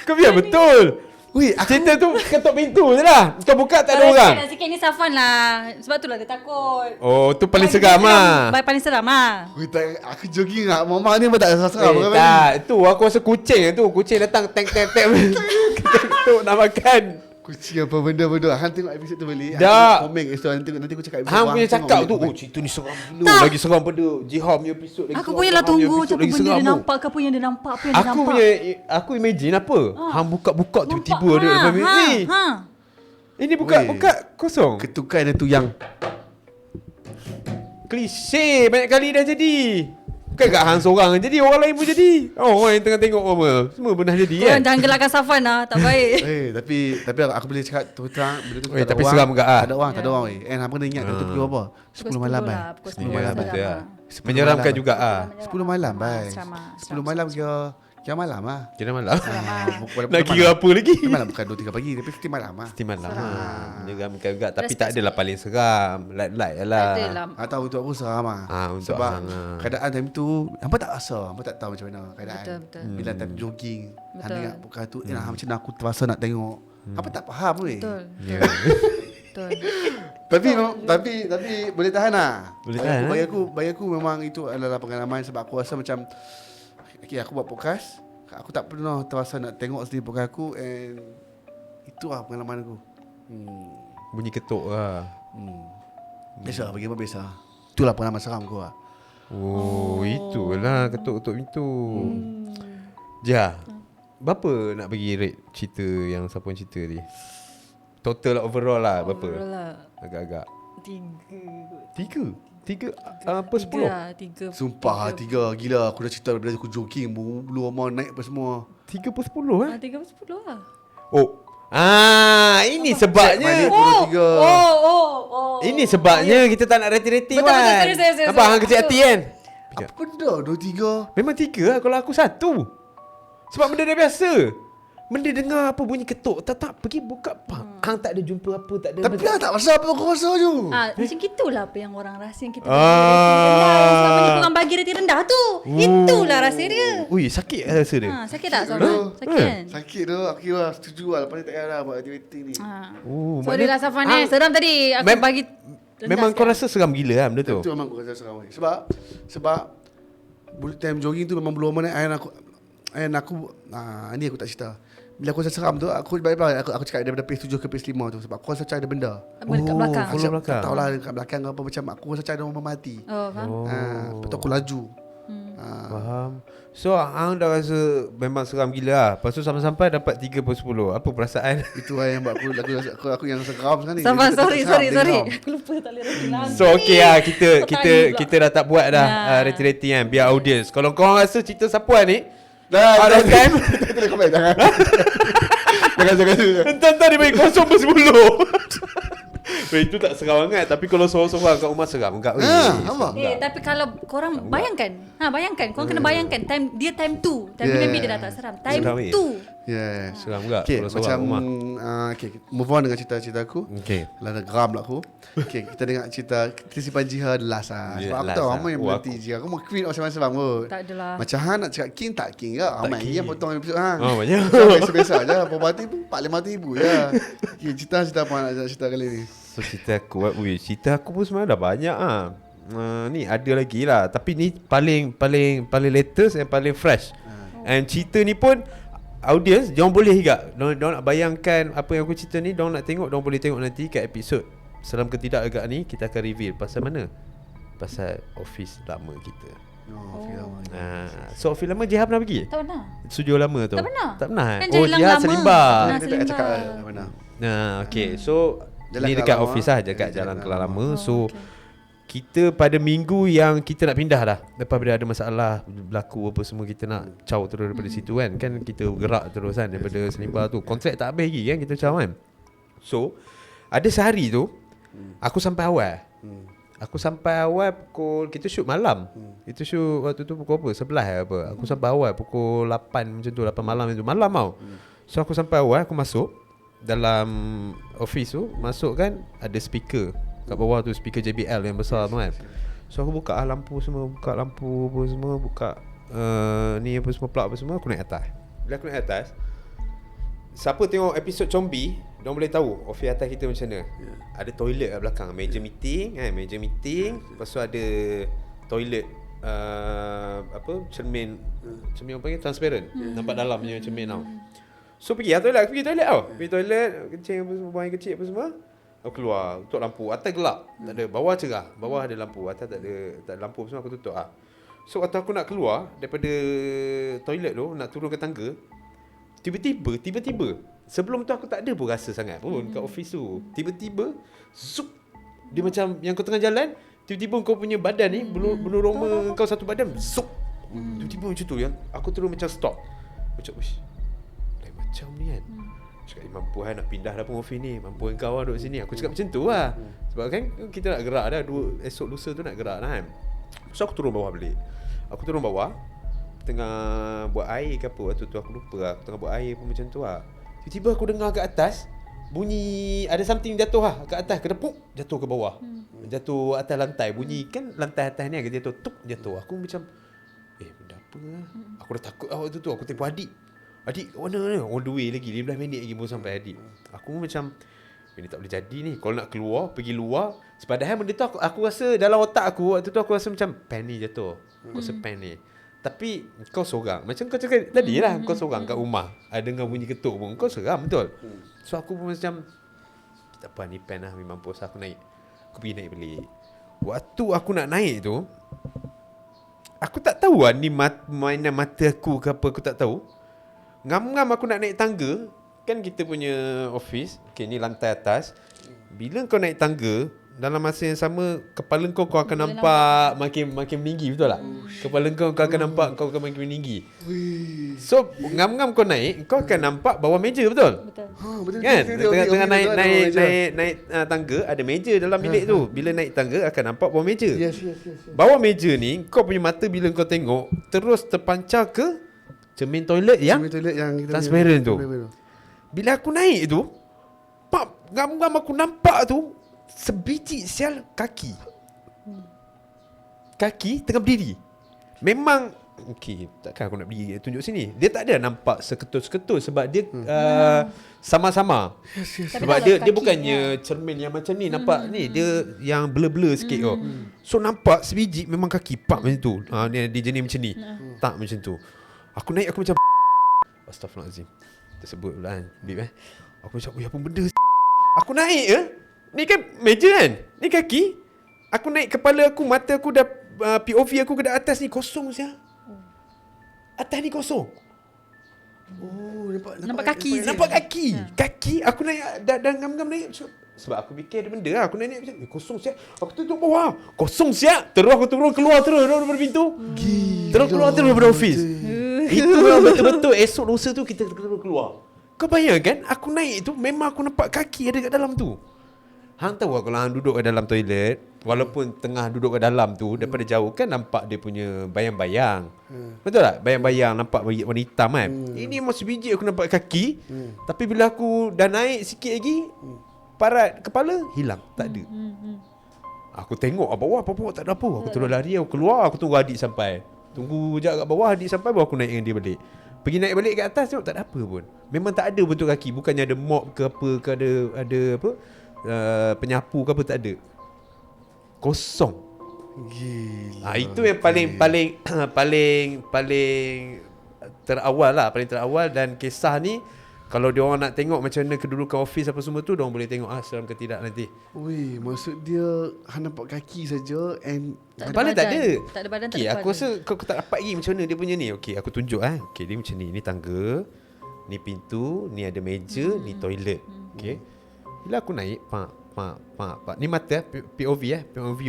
Kau biar betul. Weh, aku Cerita tu ketuk pintu je lah. Kau buka tak ada orang. Sikit ni Safwan lah. Sebab tu lah dia takut. Oh, tu paling seram lah. Paling seram lah. Weh, aku jogging lah. Mama ni pun tak rasa seram. Tak, tu aku rasa kucing tu. Kucing datang tek. Ketuk nak makan. Kucing apa benda-benda. Han tengok episod tu balik. Tak. Komen nanti aku cakap episod Hang tu. punya Han tengok cakap balik. tu, oh cerita ni seram gila. Lagi seram pada Jihad punya episod lagi. Aku seram. punya lah Hang punya tunggu episod macam lagi benda seram dia tu. nampak ke apa yang dia nampak. Apa yang dia Aku nampak. punya aku imagine apa? Hang buka-buka tiba-tiba ada depan ni. Ini buka kosong. Ketukan dia tu yang Klise banyak kali dah jadi. Bukan kat hang seorang jadi, orang lain pun jadi. Orang yang tengah tengok apa semua pernah jadi Korang kan. jangan gelakkan Safwan lah. Tak baik. tapi aku boleh cakap terus terang benda tu tak ada tapi orang. seram juga ah. Tak ada orang weh. And hang pernah ingat tu pukul apa? 10 malam lah. kan? Pukul 10 malam seram betul lah. lah. Menyeramkan juga ah. 10 malam bye. Asrama. 10 malam kira malam lah. Kira malam. Bukan Nak kira apa lagi? malam bukan 2-3 pagi tapi mesti malam lah. Mesti malam lah. Menyeramkan juga. Tapi tak adalah paling seram. Light-light lah. Tak adalah. Atau untuk aku seram lah. Untuk Sebab hang lah. keadaan time tu hampa tak rasa, hampa tak tahu macam mana keadaan. Betul. Bila time jogging, hang Betul. dengar podcast tu, macam mana aku terasa nak tengok. Hampa tak faham weh. Betul. Ya. Betul. Tapi boleh tahan lah. Boleh tahan, Bagi aku memang itu adalah pengalaman sebab aku rasa macam okay, aku buat podcast Aku tak pernah terasa nak tengok sendiri pakai aku. And itulah pengalaman aku. Bunyi ketuk lah. Biasa, bagi apa biasa. Itulah pengalaman seram aku lah. Oh, itulah ketuk-ketuk pintu. Ja, berapa nak bagi rate cerita yang siapa yang cerita ni? Total overall lah berapa? Overall lah. Agak-agak 3 Tiga apa 10? lah, 3. Sumpah 3 gila. Aku dah cerita daripada aku jogging, bulu amal naik apa semua. 3 per 10 eh? 3 per 10 lah. Oh. Ini sebabnya. Oh. Ini sebabnya kita tak nak rating-rating Betul, kan. sorry. Nampak hang kecil hati kan? Apa benda 2-3? Memang 3 lah kalau aku 1. Sebab benda dah biasa. Benda dengar apa bunyi ketuk, tak pergi buka pang. Hang tak ada jumpa apa, tak ada. Tapi lah tak rasa apa aku rasa je. Macam gitulah apa yang orang rasa yang kita bagi rating rendah. Yang selama ni korang bagi rating rendah tu. Itulah rasa dia. Ui, sakit rasa dia. Sakit tak Safwan? Sakit kan? Sakit tu. Aku lah setuju lah. Lepas ni tak payah lah buat activity ni. Sorry lah Safwan seram tadi. Aku bagi rendah Memang kau sikit. rasa seram gila lah benda tu. Itu memang aku rasa seram. Sebab time jogging tu memang belum mana ayah aku ni aku tak cerita. Bila aku rasa seram tu, aku cakap daripada page 7 ke page 5 tu. Sebab aku rasa macam ada benda. Dekat belakang. Follow belakang. Tak tahulah dekat belakang ke apa, macam aku rasa macam ada orang mati. Oh, faham? Lepas tu aku laju. Faham. So hang dah rasa memang seram gila lah. Lepas tu sampai-sampai dapat 3 per 10. Apa perasaan? Itu lah yang buat aku yang rasa geram sekarang ni. Safwan, Dia tak sorry. seram, dia geram. Aku lupa tak boleh rating lagi. So okay lah kita pula. dah tak buat dah rating-rating kan. Biar audience. Kalau korang rasa cerita Safwan ni Dah, out of time, Jangan komen, jangan. Jangan. entah-entah dia bagi 0 per 10. Itu tak seram sangat. Tapi kalau seorang-seorang kat rumah seram enggak. Apa? Tapi kalau korang bayangkan korang kena bayangkan time 2. Time ni maybe dia dah tak seram. Time Seram, 2. Yeah. Seram enggak Okay, kalau seorang macam rumah. okay, move on dengan cerita-cerita aku. Okay. Lah dah geram lah aku. Okay, kita dengar cerita kita simpan Jiha the last lah. Yeah, Sebab aku last tahu lah. ramai yang Oh, berhenti Jiha. Aku mau queen macam-macam kot. Tak adalah. Macam Han nak cakap king tak king ke? Ramai king. yang potong episod Han. Oh, banyak. Biasa-biasa je. Berapa hati pun 4-5 ribu je. Okay, cerita apa nak cerita kali ni? So cerita aku pun sebenarnya dah banyak ah. Ni ada lagi lah. Tapi ni paling latest and paling fresh. And cerita ni pun audience diorang boleh juga. Diorang nak bayangkan apa yang aku cerita ni, diorang nak tengok, diorang boleh tengok nanti kat episod Seram ke Tidak agak ni. Kita akan reveal pasal mana? Pasal office lama kita. So office lama Jiha pernah pergi? Tak pernah. Studio lama tu? Tak pernah. Tak pernah Kan Oh jalan Jiha lama. Selimbar. Kita tak cakap mana. Okay so Jalan ni Kelang dekat Lama. office lah. Dekat Jalan Jalan Kelang Kelang Lama. Lama. So kita pada minggu yang kita nak pindah dah, lepas bila ada masalah berlaku apa semua, kita nak caw terus daripada situ kan. Kan kita gerak terus kan daripada Selimbar tu. Kontrak tak habis lagi kan kita caw kan. So ada sehari tu aku sampai awal. Aku sampai awal pukul, kita shoot malam. Kita shoot waktu tu pukul apa? 11 apa. Aku sampai awal pukul 8 macam tu, 8 malam itu. Malam tau. So aku sampai awal, aku masuk dalam office tu, masuk kan ada speaker kat bawah tu, speaker JBL yang besar tu kan. So aku buka lampu semua, buka ni apa semua, plug apa semua, aku naik atas. Bila aku naik atas, siapa tengok episod zombie, diorang boleh tahu office atas kita macam mana. Ada toilet kat belakang, meja meeting kan, lepas tu ada toilet cermin apa panggil, transparent. Nampak dalam punya cermin tau. So pergi toilet tau. Pergi toilet, kencing apa semua, buang air kecil apa semua. Aku keluar, tutup lampu. Atas gelap, tak ada. Bawah cerah, bawah ada lampu. Atas tak ada lampu apa semua, aku tutup lah. So waktu aku nak keluar daripada toilet tu, nak turun ke tangga, Tiba-tiba sebelum tu aku tak ada pun rasa sangat pun kat office tu. Tiba-tiba zup, dia macam yang kau tengah jalan, tiba-tiba kau punya badan ni, bulu roma kau satu badan zup. Tiba-tiba macam tu yang aku terus macam stop. Macam wish. Lain macam ni kan. Cakap mampu nak pindah dah pun office ni. Mampu kau duduk sini. Aku cakap macam tu lah. Sebab kan kita nak gerak dah, esok lusa tu nak gerak dah kan. So aku turun bawah balik. Aku turun bawah, tengah buat air ke apa waktu tu, aku lupa lah. Aku tengah buat air pun macam tu lah. Tiba-tiba aku dengar kat atas bunyi ada something jatuh lah kat atas, kedepuk jatuh ke bawah. Jatuh atas lantai. Bunyi kan lantai atas ni agak jatuh, tuk jatuh. Aku macam benda apa lah. Aku dah takut lah waktu tu. Aku telefon adik kat mana ni? On the way lagi, 15 minit lagi baru sampai adik. Aku macam ini tak boleh jadi ni. Kalau nak keluar, pergi luar. Padahal benda tu aku rasa dalam otak aku waktu tu, aku rasa macam pen ni jatuh. Aku rasa pen ni. Tapi kau seorang. Macam kau cakap tadi lah, kau seorang kat rumah. Ada dengar bunyi ketuk pun, kau seram betul. So aku pun macam, tak apa ni pen lah, memang pos aku naik. Aku pergi naik balik. Waktu aku nak naik tu, aku tak tahu lah ni mainan mata aku ke apa, aku tak tahu. Ngam-ngam aku nak naik tangga. Kan kita punya office, okay, ni lantai atas. Bila kau naik tangga, dalam masa yang sama kepala kau akan nampak makin meninggi, betul tak? Kepala kau akan nampak kau akan makin meninggi. So ngam-ngam kau naik, kau akan nampak bawah meja, betul? Betul. Betul. Kan? Tengah naik tangga, ada meja dalam bilik tu. Bila naik tangga akan nampak bawah meja. Yes. Bawah meja ni kau punya mata bila kau tengok terus terpancar ke cermin toilet yang Toilet yang kita transparent tu. punya. Bila aku naik tu, ngam-ngam aku nampak tu sebiji sial kaki. Kaki tengah berdiri. Memang okey, takkan aku nak berdiri tunjuk sini. Dia tak ada nampak seketul-seketul sebab dia sama-sama. Yes. Sebab Tapi dia kaki, bukannya cermin yang macam ni nampak ni, dia yang blur-blur sikit kau. So nampak sebiji memang kaki pak macam tu. Dia jenis macam ni. Tak macam tu. Aku naik aku macam Astaghfirullahalazim. Tersebut pula kan bib Aku macam apa benda aku naik ni kan meja kan, ni kaki. Aku naik kepala aku, mata aku dah POV aku ke atas ni kosong sia. Atas ni kosong. Oh, Nampak kaki je. Nampak kaki. Kaki aku naik dah ngam-ngam naik. Sebab aku fikir ada benda lah. Aku naik macam kosong siap. Aku tutup bawah. Kosong siap. Terus aku turun keluar terus daripada pintu. Terus keluar terus daripada office. Itu memang betul-betul esok lusa tu kita terus keluar. Kau bayangkan aku naik tu memang aku nampak kaki ada kat dalam tu. Hang tahu kalau hang duduk kat dalam toilet, walaupun tengah duduk kat dalam tu, daripada jauh kan nampak dia punya bayang-bayang. Betul tak? Bayang-bayang nampak warna hitam kan. Ini masih biji aku nampak kaki. Tapi bila aku dah naik sikit lagi, parat kepala hilang, tak ada. Aku tengok bawah apa-apa tak ada apa. Aku terus lari, aku keluar, aku tunggu adik sampai. Tunggu sekejap kat bawah, adik sampai baru aku naik dengan dia balik. Pergi naik balik kat atas tengok tak ada apa pun. Memang tak ada bentuk kaki. Bukannya ada mop ke apa ke ada apa penyapu ke apa, tak ada. Kosong. Gila. Itu yang paling terawal lah, paling terawal. Dan kisah ni kalau dia orang nak tengok macam mana kedudukan office apa semua tu, dia orang boleh tengok seram ke tidak nanti. Wih, maksud dia hang nampak kaki saja and Kepala tak ada. Tak ada badan, tak Okay, ada aku kepala. rasa kau tak dapat lagi macam mana dia punya ni. Okay, aku tunjuk Okay, dia macam ni. Ni tangga, ni pintu, ni ada meja, ni toilet. Okay. Bila aku naik, pak. Ni mata POV POV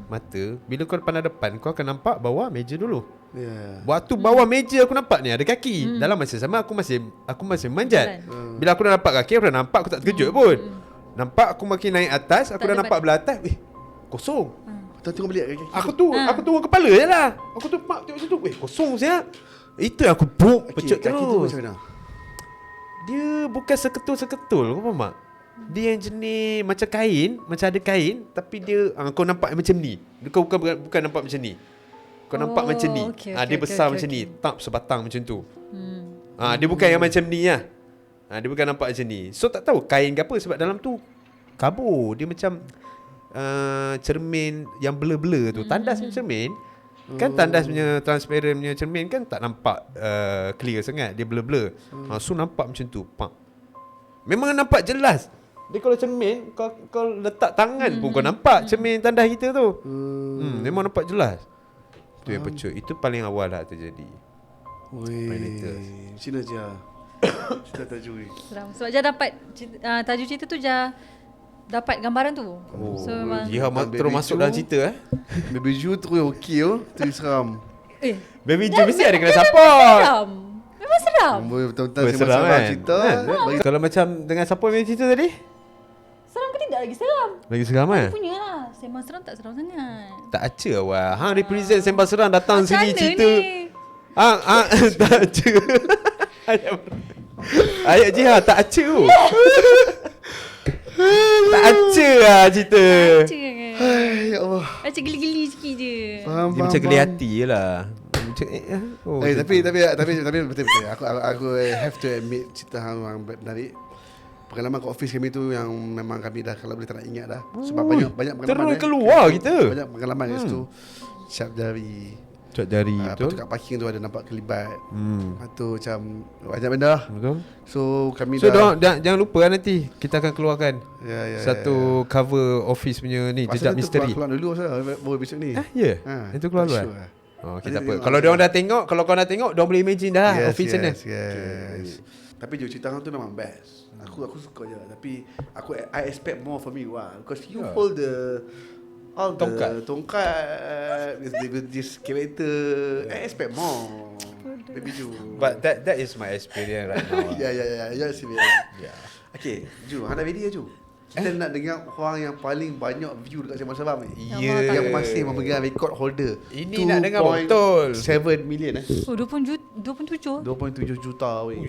mata. Bila kau pandang depan, kau akan nampak bawah meja dulu. yeah. Waktu bawah meja aku nampak ni ada kaki. Dalam masa sama aku masih manjat. Bila aku dah nampak kaki, aku dah nampak, aku tak terkejut pun. Nampak aku makin naik atas, aku Tak dah ada nampak belah atas. Kosong. Kita tengok balik kaki. Aku turun kepala je lah. Aku tu pak tengok situ. Kosong siap. Itu yang aku buk pecut Kaki tu terus. macam mana? Dia bukan seketul-seketul, kau faham tak? Dia yang jenis macam kain, macam ada kain, tapi dia kau nampak macam ni. Kau bukan nampak macam ni. Kau nampak macam ni. Dia besar macam ni, tak sebatang macam tu. Dia bukan yang macam ni lah. Dia bukan nampak macam ni. So tak tahu kain ke apa, sebab dalam tu kabur. Dia macam cermin yang blur-blur tu. Tandas punya cermin kan, tandas punya transparent punya cermin kan tak nampak clear sangat. Dia blur-blur. So nampak macam tu. Pak. Memang nampak jelas. Dia kalau cermin, kau letak tangan pun kau nampak cermin tandas kita tu. Memang nampak jelas. Tu yang pecut. Itu paling awal lah terjadi. Wih, Cina je. Sudah tak jui. Seram. Sebab Jah dapat tajuk cerita tu, Jah dapat gambaran tu. So memang Dia terus masuk dalam cerita Baby Ju terus okey tu seram. Baby Ju mesti ada kena support. seram. Memang seram. Betul-betul Seram seram kan? cerita. Bagi Kalau macam dengan support punya cerita tadi, Seram ke tidak lagi seram? lagi seram kan? Punya lah. Sembang seram tak seram sangat. Tak aca awak. Hang represent Sembang Seram datang Macam sini mana cerita. ni? Tak aca. Ayat Jiha tak aca tu. Tak aca lah cerita. Hai, ya Allah. Macam geli-geli sikit je. Faham, Dia macam geli hati je lah. Macam tapi betul. Aku have to admit cerita hang memang menarik. Pengalaman kat office kami tu yang memang kami dah kalau boleh tak nak ingat dah. Sebab banyak pengalaman. terus keluar kita. Banyak pengalaman kat situ. Siap jari. Cat jari Lepas tu betul. kat parking tu ada nampak kelibat. Lepas tu macam banyak benda lah. Betul. So kami So dah jangan lupa nanti kita akan keluarkan satu ya. cover office punya ni, Masa jejak tu misteri. keluar dulu baru besok ni. Ya. Itu keluar dulu. Oh, kita apa? Kalau dia orang dah tengok, kalau kau dah tengok, dia orang boleh imagine dah office sana. Yes. Tapi Ju, cerita kau tu memang best. Aku suka je. Tapi I expect more from you lah. Because you hold the tongkat with this character. I expect more. Baby Ju. But that is my experience right now. Yeah. Yes, yeah. Okay, Ju, ada video Ju. Kita nak dengar orang yang paling banyak view dekat Sembang Seram ni. Ya. Yang masih memegang record holder. Ini nak dengar betul. 7 million Oh, 27. 2.7 juta weh.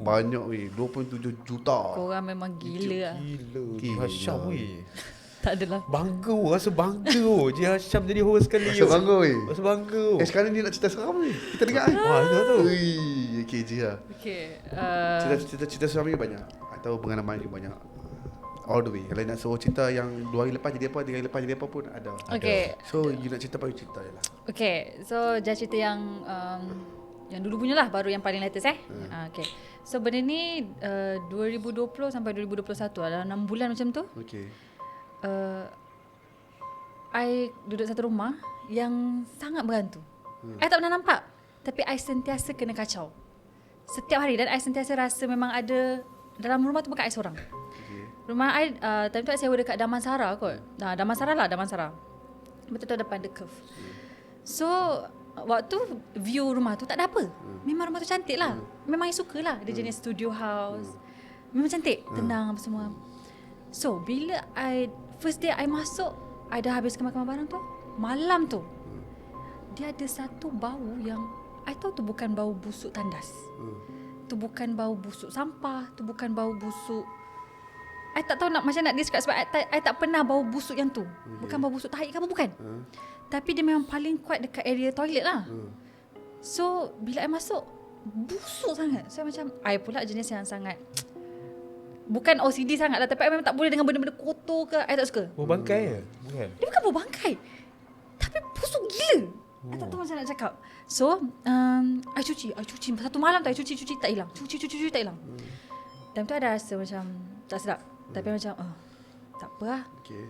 Banyak weh. 2.7 juta. Korang memang gila lah. Gila. Hasham weh. Tak adalah. Bangga, rasa bangga. Ji Hasham jadi host sekali. Rasa bangga weh. Rasa bangga. Sekarang dia nak cerita seram ni. Kita dengar ni. Wah, tu. Ui, okay je lah. Okay. Cerita seram ni banyak. Atau pengalaman ni banyak. All the way. Kalau nak suruh cerita yang 2 hari lepas jadi apa, 3 hari lepas jadi apa pun ada. Okay. So you nak cerita apa, you cerita je lah. Okay. So, Jah cerita yang dulu punya lah. Baru yang paling latest okay. So, benda ni 2020 sampai 2021 lah. 6 bulan macam tu. Okay. I duduk satu rumah yang sangat berhantu. I tak pernah nampak. Tapi I sentiasa kena kacau. Setiap hari. Dan I sentiasa rasa memang ada dalam rumah tu bukan I seorang. Rumah I time tu I sewa dekat Damansara kot. Damansara. Betul tu depan The Curve. So waktu view rumah tu tak ada apa. Memang rumah tu cantik lah. Memang I suka lah. Dia jenis studio house. Memang cantik. Tenang apa semua. So bila first day I masuk, I dah habiskan makan barang tu. Malam tu dia ada satu bau yang I tahu tu bukan bau busuk tandas. Tu bukan bau busuk sampah. Tu bukan bau busuk, I tak tahu macam nak describe sebab I tak pernah bau busuk yang tu. Bukan bau busuk tahi ke apa, bukan. Tapi dia memang paling kuat dekat area toilet lah. So bila I masuk, busuk sangat. So macam I pula jenis yang sangat bukan OCD sangat lah, tapi I memang tak boleh dengan benda-benda kotor ke. I tak suka. Bau bangkai ke? Bukan. Dia bukan bau bangkai, tapi busuk gila. I tak tahu macam nak cakap. So I cuci satu malam tu I cuci tak hilang. Cuci tak hilang. Time tu ada rasa macam tak sedap. Tapi macam tak apa lah. Okay.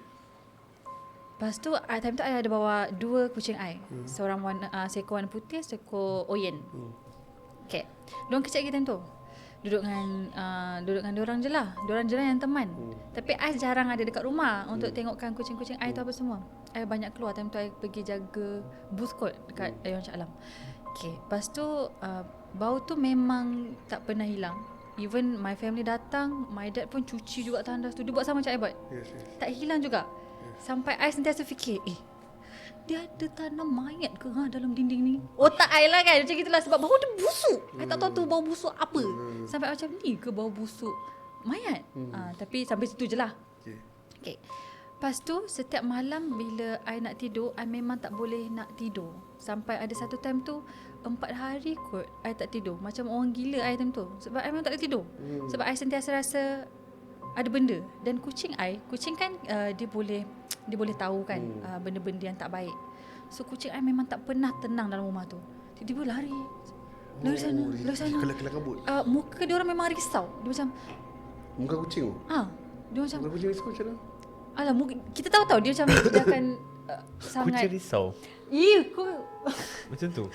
Lepas tu time tu I ada bawa 2 kucing I. Seorang seekor warna putih, seekor oyen. Okay. Diorang kecil lagi time tu. Duduk dengan diorang je lah. Diorang je lah yang teman. Tapi I jarang ada dekat rumah untuk tengokkan kucing-kucing I tu apa semua. I banyak keluar. Time tu I pergi jaga booth kot dekat Ayam Shah Alam. Okay. Lepas tu bau tu memang tak pernah hilang. Even my family datang, my dad pun cuci juga tandas tu. Dia buat sama macam I buat. Yes. Tak hilang juga. Sampai I sentiasa fikir, dia ada tanam mayat ke dalam dinding ni? Otak I lah kan macam gitulah. Sebab bau dia busuk. I tak tahu tu bau busuk apa. Sampai macam ni ke bau busuk mayat? Tapi sampai situ je lah. Okay. Lepas tu setiap malam bila I nak tidur, I memang tak boleh nak tidur. Sampai ada satu time tu 4 hari kot I tak tidur. Macam orang gila I time tu. Sebab I memang tak boleh tidur. Sebab I sentiasa rasa ada benda. Dan kucing kan dia boleh tahu kan benda-benda yang tak baik. So kucing I memang tak pernah tenang dalam rumah tu. Tiba-tiba lari sana. Kelang kabut. Muka dia orang memang risau. Dia macam Muka kucing tu? dia macam Muka kucing risau macam mana? alah, kita tahu dia macam dia akan sangat Kucing risau. kau Macam tu.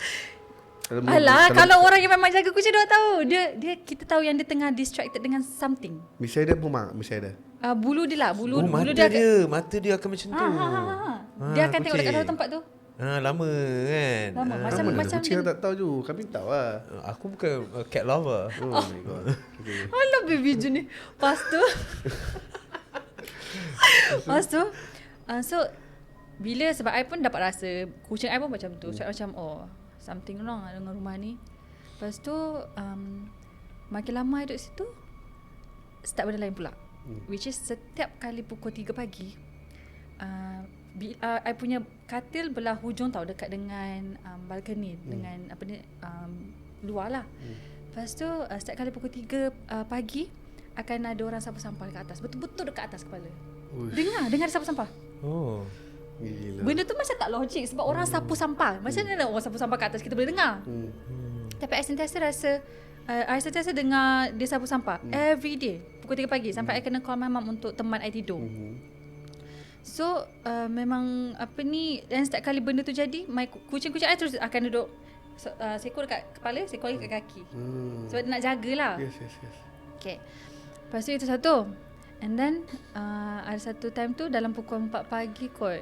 alah, kalau orang yang memang jaga kucing dia tahu. Dia kita tahu yang dia tengah distracted dengan something. Misi ada pun mak, misi ada. Bulu dia lah, bulu Mata dia. Mata dia akan macam tu. Dia akan tengok dekat dalam tempat tu. Lama kan. Lama. Macam kucing tak tahu je. Kami tahu lah. Aku bukan cat lover. Oh my god. Okay. Alah baby Jun ni. Lepas tu so bila sebab I pun dapat rasa kucing I pun macam tu. So macam something wrong lah dengan rumah ni. Lepas tu makin lama I duduk situ, start benda lain pula. Which is setiap kali pukul 3 pagi I punya katil belah hujung tau, dekat dengan balcony dengan apa ni luar lah. Lepas tu setiap kali pukul 3 pagi akan ada orang sapu sampah dekat atas. Betul-betul dekat atas kepala. Dengar sapu sampah. Gila. Benda tu macam tak logik sebab orang sapu sampah. Macam mana orang sapu sampah kat atas kita boleh dengar? Tapi I sentiasa rasa I sentiasa dengar dia sapu sampah every day pukul 3 pagi sampai I kena call my mum untuk teman I tidur. So memang apa ni, dan setiap kali benda tu jadi, kucing-kucing I terus akan duduk seekor dekat kepala, seekor lagi kat kaki. Sebab dia nak jagalah. Yes. Okay. Lepas tu itu satu. And then ada satu time tu dalam pukul 4 pagi kot.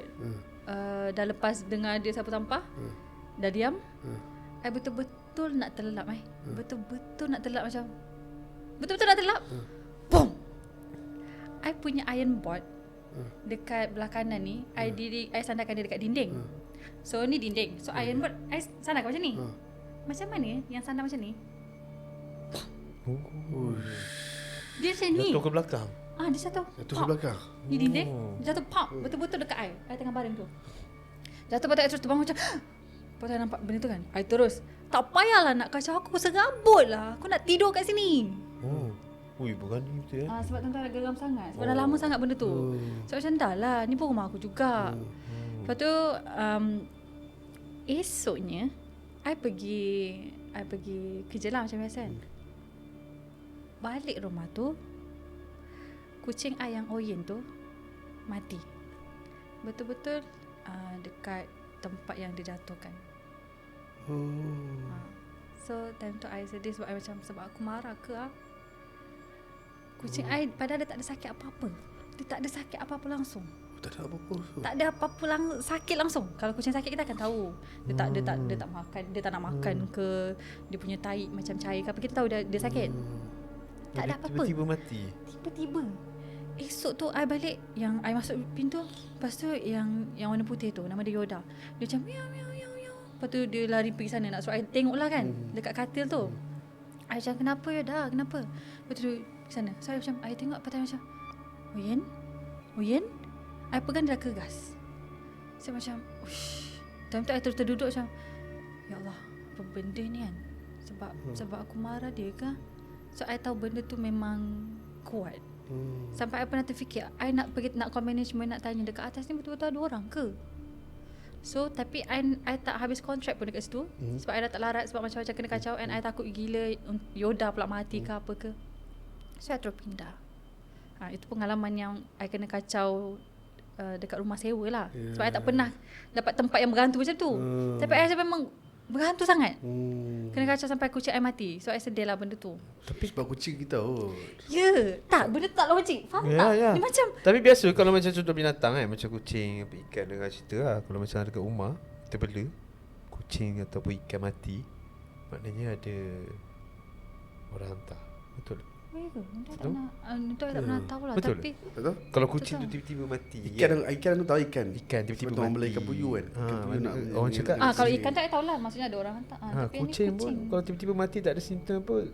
Dah lepas dengar dia sapu sampah, dah diam. I betul-betul nak terlelap. Betul-betul nak terlelap macam. Betul-betul nak terlelap. Boom. I punya iron board dekat belah kanan ni, I sandarkan dia dekat dinding. So ni dinding. So iron board I sandarkan macam ni. Macam mana yang sandar macam ni? Dia macam ni. Jatuh ke belakang. Dia jatuh. Jatuh ke belakang. Di dinding. Dia jatuh pop. Betul-betul dekat I tengah baring tu. Jatuh patut I terus terbangun macam lepas I nampak benda tu kan, I terus tak payahlah nak kacau aku, serabut lah. Aku nak tidur kat sini. Ui, berani betul Sebab tuan-tuan dah geram sangat. Sebab dah lama sangat benda tu. So macam dah lah, ni pun rumah aku juga. Lepas tu esoknya I pergi kerja lah macam biasa kan. Balik rumah tu, kucing I yang Oyen tu mati. Betul-betul dekat tempat yang dia jatuhkan. So time tu I sedih sebab I macam, sebab aku marah ke kucing I padahal dia tak ada sakit apa-apa. Dia tak ada sakit apa-apa langsung. Tak ada apa-apa. Tak ada apa-apa sakit langsung. Kalau kucing sakit kita akan tahu. Dia tak makan, dia tak nak makan ke, dia punya tahi macam cair ke apa, kita tahu dia sakit. Tak ada apa-apa. Tiba-tiba mati. Tiba-tiba. Esok tu I balik, yang I masuk pintu, lepas tu yang warna putih tu, nama dia Yoda. Dia macam miau miau miau miau. Lepas tu dia lari pergi sana nak suruh I tengok lah kan, dekat katil tu. I macam, kenapa Yoda? Kenapa? Lepas tu dia pergi sana. So I macam, I tengok patah macam, Oyen? I pegang dia dah keras. Saya macam, ush. Time tu I terus terduduk macam, ya Allah, apa benda ni kan? Sebab aku marah dia ke? So I tahu benda tu memang kuat. Sampai I pernah terfikir, I nak pergi nak call management, nak tanya dekat atas ni betul-betul ada orang ke? So tapi I tak habis kontrak pun dekat situ. Sebab I dah tak larat, sebab macam-macam kena kacau. And I takut gila Yoda pula mati ke apa ke. So I terus pindah. Itu pengalaman yang I kena kacau dekat rumah sewa lah. Sebab I tak pernah dapat tempat yang berhantu macam tu. Tapi I memang berhantu sangat. Kena kacau sampai kucing I mati. So I sedih lah benda tu. Tapi sebab kucing kita Tak, benda tu tak logik. Faham tak? Dia macam, Tapi biasa kalau macam contoh binatang kan, macam kucing, ikan dengan cerita lah. Kalau macam dekat rumah, kita bela kucing ataupun ikan mati, maknanya ada orang hantar. Betul? Itu I tak pernah tahu lah. Betul. Tapi Betul? Kalau kucing tu tiba-tiba mati, Ikan aku tahu ikan. Ikan tiba-tiba Sebab orang mati. bela ikan puyuh kan. Ikan puyuh nak orang cakap kalau ikan tak I tahu lah, maksudnya ada orang hantar. Tapi kucing ni pun kalau tiba-tiba mati tak ada simptom pun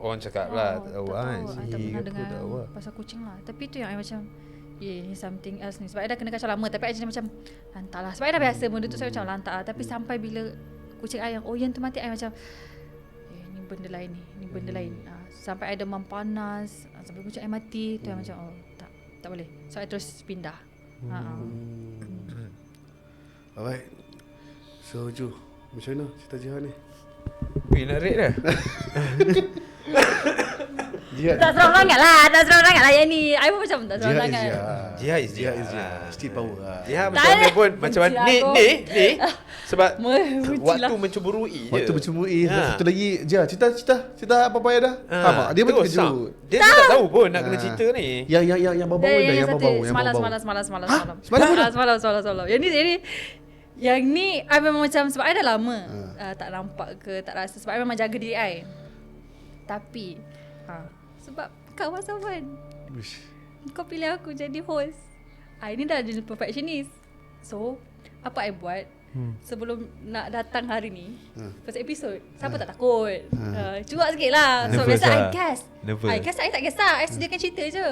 orang cakap lah tak tahu kan. I tak pernah dengar pasal kucing lah. Tapi tu yang I macam, something else ni. Sebab I dah kena kacau lama. Tapi I jadi macam, lantak lah. Sebab I dah biasa benda tu, saya macam lantak lah. Tapi sampai bila kucing I yang Oyen tu mati, I macam, ni benda lain ni benda lain. Sampai I demam panas, sampai kucing I mati, tu I macam, tak boleh. So I terus pindah. Alright. So Ju, macam mana cerita Jihan ni? Nak rate dah. Jihad. Tak seram sangat lah yang ni. I pun macam tak seram sangat. Jihad is Jihad. jihad. Still power lah. Jihad macam mana pun macam ni sebab Menguji waktu lah. mencemburui je. Waktu bercemburui. Satu lagi Jihad, cerita apa-apa ya dah? Faham tak? Dia pun terkejut. Dia tak tahu pun nak kena cerita ni. Yang bau-bau dah, yang bau-bau. Semalam. Yang ni I memang macam, sebab I dah lama tak nampak ke, tak rasa. Sebab I memang jaga diri I. Tapi sebab kawan-kawan, kau pilih aku jadi host. I ni dah jadi perfectionist. So apa I buat sebelum nak datang hari ni, first episode, siapa tak takut, cuak sikit lah. So Nervous biasa lah. I guess I tak kisah, I sediakan cerita je.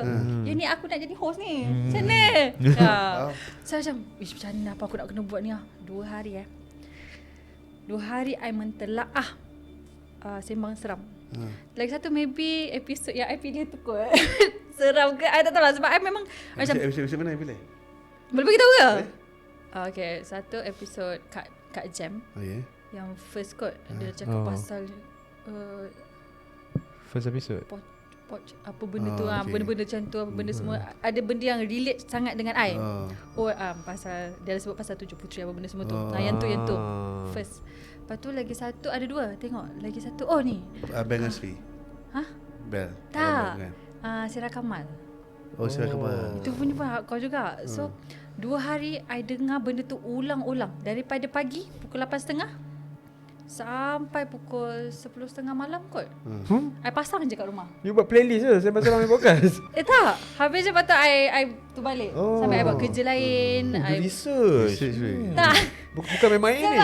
Yang ni aku nak jadi host ni, macam mana? So macam, macam mana apa aku nak kena buat ni 2 hari 2 hari I mentelaah sembang seram. Lagi satu maybe episod yang I pilih tu kot seram ke, I tak tahu lah. Sebab I memang macam, Episode mana yang pilih? boleh beritahu ke? Okay, satu episod Kak Jam. Okay. Yang first kot dia cakap pasal First episode. apa benda tu okay. benda-benda macam tu, apa benda semua, ada benda yang relate sangat dengan I. Pasal dia ada sebut pasal 7 puteri apa benda semua tu. Yang tu first. Lepas tu lagi satu, ada 2 tengok. Lagi satu ni Bel Asri. Hah? Bel. Tak. Kan? Sira Kamal. Sila Kamal. Itu punya pun hardcore juga. So 2 hari I dengar benda tu ulang-ulang daripada pagi pukul 8.30 sampai pukul 10.30 malam kot. I pasang je kat rumah. You buat playlist ke Sembang Seram ni podcast? Tak. Habis je lepas tu I tu balik. Sampai I buat kerja lain. Research. Tak. Bukan main-main ni.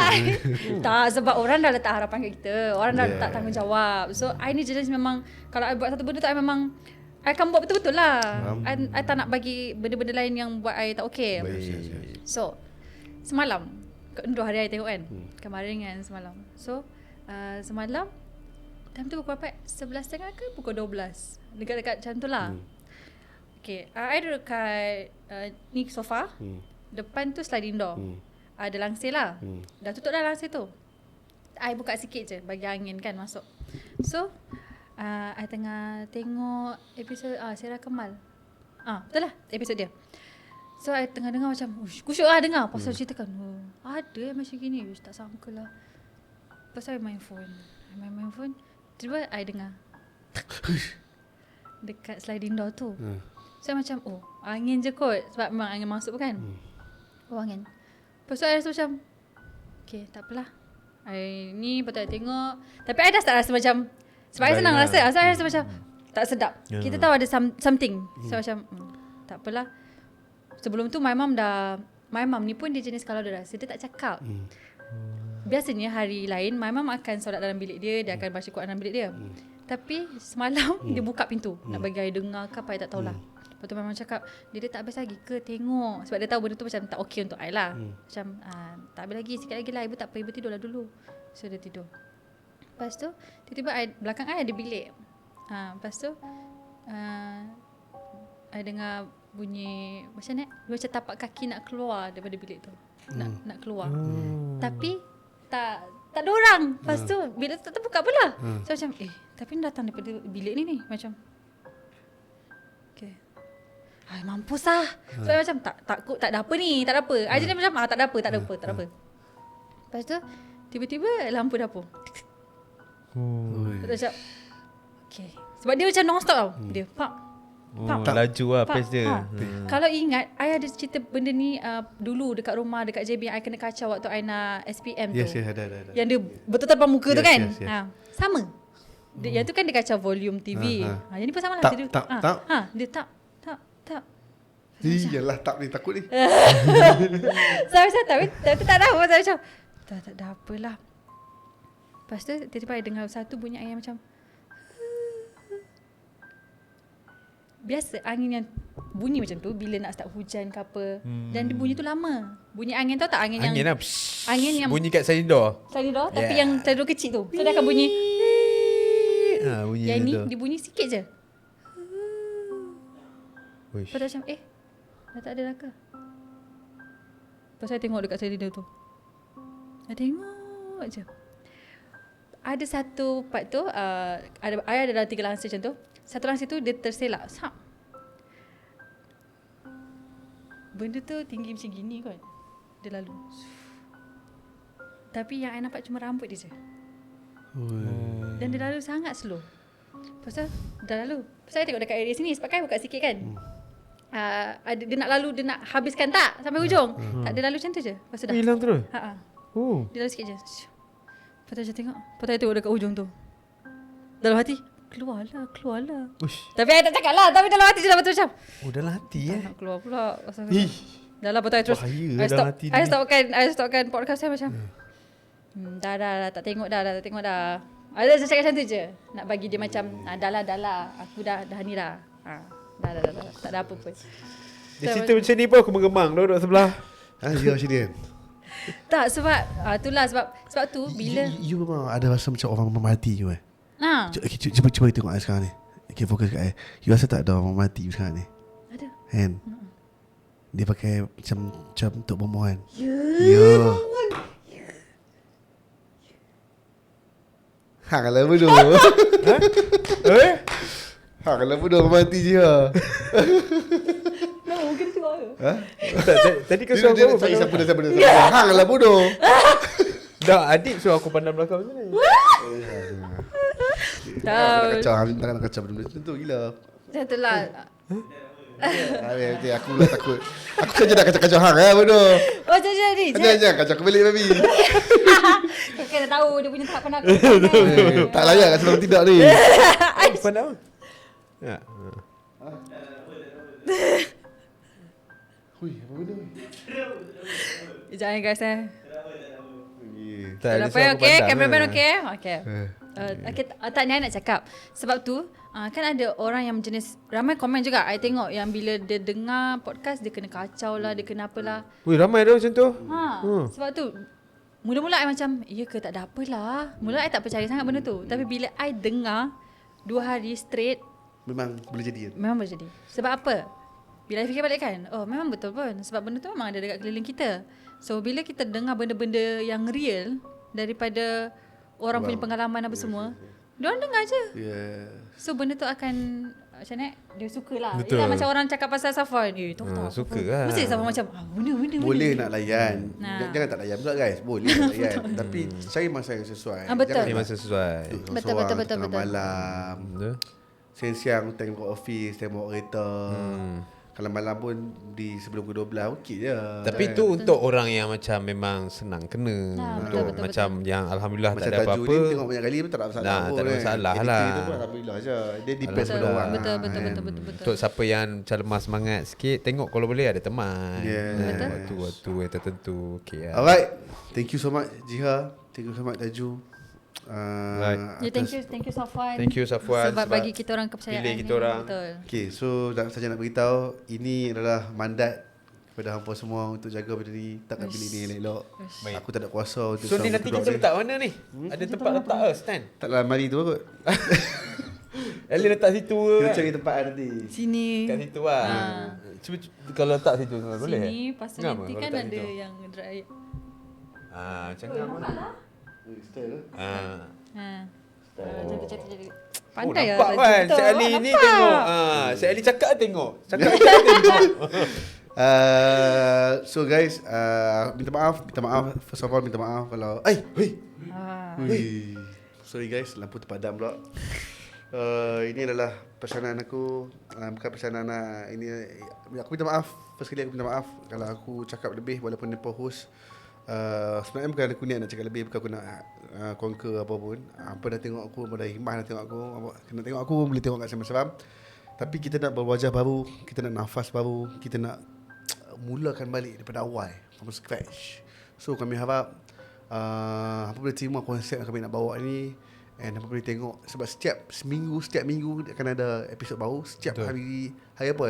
Tak, sebab orang dah letak harapan kat kita. Orang dah letak tanggungjawab. So I ni jenis memang, kalau I buat satu benda tu, I memang I akan buat betul-betul lah. I tak nak bagi benda-benda lain yang buat I tak okay. So semalam 2 hari I tengok kan. Kemarin kan semalam. So semalam time tu pukul berapa? 11.30 ke pukul 12? Dekat-dekat macam tu lah. Okay, I duduk kat ni sofa. Depan tu sliding door. Ada langsir lah. Dah tutup dah langsir tu. I buka sikit je bagi angin kan masuk. So I tengah tengok episod Sira Kamal. Betul lah episod dia. So I tengah dengar macam kusyuk lah dengar pasal cerita kan. Ada macam gini. Tak sangka lah. Pasal I main phone. Tiba I dengar dekat sliding door tu. So I macam angin je kot. Sebab memang angin masuk kan. Angin. Lepas tu I rasa macam okay, tak apalah. I ni patut I tengok. Tapi I dah start rasa macam, sebab I senang rasa. So I rasa macam tak sedap. Kita tahu ada something. So macam tak apalah. Sebelum tu my mum ni pun dia jenis kalau dia rasa dia tak cakap. Biasanya hari lain my mum akan solat dalam bilik dia akan baca Quran dalam bilik dia. Tapi semalam dia buka pintu nak bagi I dengar ke apa I tak tahulah. Lepas tu my mum cakap dia tak habis lagi ke tengok, sebab dia tahu benda tu macam tak okey untuk I lah. Macam tak habis lagi, sikit lagi lah, ibu tak apa, ibu tidurlah dulu. So dia tidur. Lepas tu tiba-tiba belakang I ada bilik. Lepas tu I dengar bunyi macam ni, macam tapak kaki nak keluar daripada bilik tu. Nak keluar. Tapi tak ada orang. Lepas tu bilik tu tak terbuka pula. So macam tapi ni datang daripada bilik ni macam okay. Mampus lah. So I macam takut tak ada apa ni, tak ada apa. I jadi macam tak ada apa. Lepas tu tiba-tiba lampu dapur. Macam okay. Sebab dia macam non-stop tau. Dia laju lah pace dia. Kalau ingat, I ada cerita benda ni dulu dekat rumah, dekat JB, I kena kacau waktu I nak SPM tu. Yes, ada. Yang dia betul-betul depan muka tu kan. Yes. Sama. Yang tu kan dia kacau volume TV. Yang ni pun sama lah. Dia tak. Iyalah tak ni, takut ni. Saya macam tapi tak ada apa. Saya macam tak ada apalah. Lepas tu tiba-tiba I dengar satu bunyi ayam macam biasa angin yang bunyi macam tu bila nak start hujan ke apa. Dan dia bunyi tu lama. Bunyi angin tau tak, angin yang angin yang bunyi kat sliding door. Tapi yang sliding door kecil tu. So dia akan bunyi. Bunyi yang ni tu. dia bunyi sikit je. Wish. Lepas tu macam dah tak ada dah ke. Lepas saya tengok dekat sliding door tu. Saya tengok je. Ada satu part tu ada dalam 3 langsir macam tu. Satu langsir tu dia terselak. Benda tu tinggi macam gini kot. Dia lalu. Tapi yang I nampak cuma rambut dia je. Dan dia lalu sangat slow. Pasal dah lalu. Pasal saya tengok dekat area sini sebab kan buka sikit kan. Dia nak lalu, dia nak habiskan tak sampai hujung. Tak, dia lalu macam tu je. Lepas tu dah Hilang terus. Dia lalu sikit je. Lepas tu saya tengok. Lepas tu saya tengok dekat hujung tu. Dalam hati keluarlah. Ush. Tapi I tak cakap lah. Tapi dalam hati je dah betul macam dalam hati nak keluar pula. Dah lah, betul I terus bahaya I stopkan podcast saya macam dah tak tengok dah. Ada saya cakap macam tu je. Nak bagi dia macam dah lah. Aku dah ni dah. Dah. Tak ada apa pun. Dia cerita macam ni pun aku mengemang duduk sebelah. Ya macam ni kan. Tak, sebab itulah sebab tu bila You memang ada rasa macam orang mati you Cuba tengok I sekarang ni. Okay, fokus kat I. You rasa tak ada orang mati sekarang ni? ada. Kan? Dia pakai macam untuk perempuan. Ya. Hang lah bodoh. Hang lah bodoh mati je. Mungkin tu apa? Tadi kau Dia suruh aku tak siapa dah. Hang lah bodoh. Dah, adik suruh aku pandang belakang macam ni. Tahu. Nak kacau benda tu gila. Macam tu lah. Aku pula takut. Aku saja nak kacau-kacau hang bodoh. Oh, jadi. Jangan kacau aku balik babi. Kau kena tahu dia punya tahap penakut. Tak layak kat selama tidak ni. Pandang. Ya. Hui, apa benda ni? Jangan guys Tak ada Apa okey? Kameraman lah. okey? Okey. Tak ni I nak cakap. Sebab tu kan ada orang yang jenis ramai komen juga. I tengok yang bila dia dengar podcast dia kena kacau lah, dia kena apalah. Wih, ramai dah macam tu. Sebab tu mula-mula I macam ya ke tak ada apalah. Mula I tak percaya sangat benda tu. Tapi bila I dengar 2 hari straight Memang boleh jadi kan? memang boleh jadi. Sebab apa? Bila I fikir balik kan, oh memang betul pun. Sebab benda tu memang ada dekat keliling kita. So bila kita dengar benda-benda yang real daripada orang punya pengalaman apa semua, diorang dengar je. Yeah. So benda tu akan macam ni, dia suka lah. Betul. Yelah, macam orang cakap pasal Safwan, tahu tak? Suka lah. Mesti Safwan macam, benda. Boleh nak layan. Nah. Jangan tak layan pula guys. Boleh nak layan. Tapi cari masa yang sesuai. Betul. Jangan Ini masa sesuai. Betul. tengah malam. Siang-siang tengok office, tengok kereta. Kalau malam pun di sebelum ke 12 okey je. Tapi kan? tu untuk orang yang macam memang senang kena. Untuk betul, macam yang alhamdulillah macam tak ada Tajuk apa-apa. ni tengok banyak kali pun tak ada masalah Nah, pun, tak ada kan. masalah Editing lah. tu pun alhamdulillah je. Dia depends pada orang. Betul. Untuk siapa yang macam lemah semangat sikit, tengok kalau boleh ada teman. Yeah. Waktu yang tertentu. Okay lah. Alright. Thank you so much Jiha. Thank you so much Taju. Right. Ya, thank you Safwan. Thank you Safwan sebab bagi kita orang kepercayaan. pilih kita ni. orang. Betul. Okay, so saja nak beritahu, ini adalah mandat kepada hampa semua untuk jaga benda ni. Takkan pilih ni elok-elok. Baik. Aku tak ada kuasa untuk So ni nanti kita letak mana ni? Ada tempat letak ke stand? tak dalam mari tu kot. Ellie letak situ ke? Kita cari tempat nanti. Sini. Kat situ lah. Cuba kalau letak situ boleh? Sini pasti Ngam nanti kalau kan letak ada situ? yang dry. Macam mana? Style Jadi. Oh, Pandai nampak lah. kan? Betul. Cik Ali ni Nampak. tengok. Cik Ali cakap tengok. Cakap tengok. So guys, minta maaf. First of all minta maaf kalau sorry guys, lampu terpadam pula. Ini adalah pesanan aku, bukan pesanan ini aku minta maaf. First kali aku minta maaf kalau aku cakap lebih walaupun dia host. Sebenarnya bukan aku niat nak cakap lebih, bukan aku nak conquer apa pun. Apa dah tengok aku, apa dah hikmah dah tengok aku, apa kena tengok aku boleh tengok kat seram-seram. Tapi kita nak berwajah baru, kita nak nafas baru, kita nak mulakan balik daripada awal, from scratch. So kami harap apa boleh terima konsep yang kami nak bawa ni, and apa boleh tengok, sebab setiap minggu akan ada episod baru. Setiap hari apa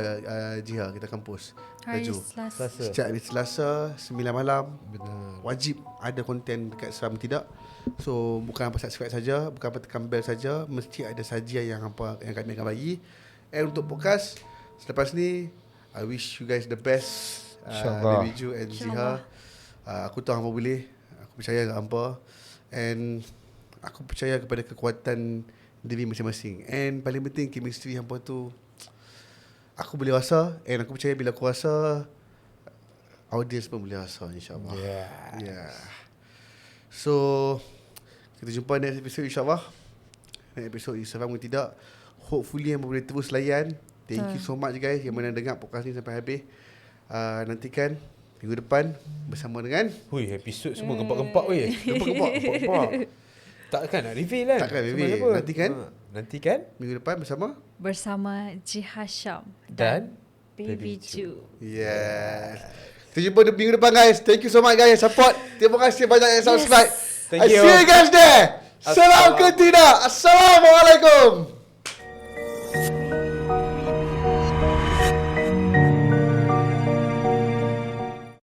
Jiha kita akan post. Hari Laju. Selasa. Setiap hari Selasa 9 malam. Benar. Wajib ada konten dekat Seram Tidak. So bukan apa subscribe saja, bukan apa tekan bell saja, mesti ada sajian yang kami akan bagi. And untuk podcast selepas ni, I wish you guys the best. InsyaAllah. Ju and Ziha. Aku tahu hampa boleh. Aku percaya kat hampa. And aku percaya kepada kekuatan diri masing-masing. And paling penting chemistry hampa tu aku boleh rasa. And aku percaya bila aku rasa, audience pun boleh rasa, insyaAllah. Yeah. So kita jumpa next episode, insyaAllah. Next episode Seram ke Tidak. Hopefully yang boleh terus layan. Thank you so much guys yang mana dengar podcast ni sampai habis. Nantikan minggu depan bersama dengan Hui, episod semua gempak-gempak weh. Gempak-gempak. Takkan nak reveal kan? Takkan reveal. Nantikan minggu depan Bersama Jiha Syam dan Baby Ju. Yes. Kita jumpa minggu depan guys. Thank you so much guys support. Terima kasih banyak yang subscribe. Thank I you. see you guys there. Seram ke tidak? Assalamualaikum.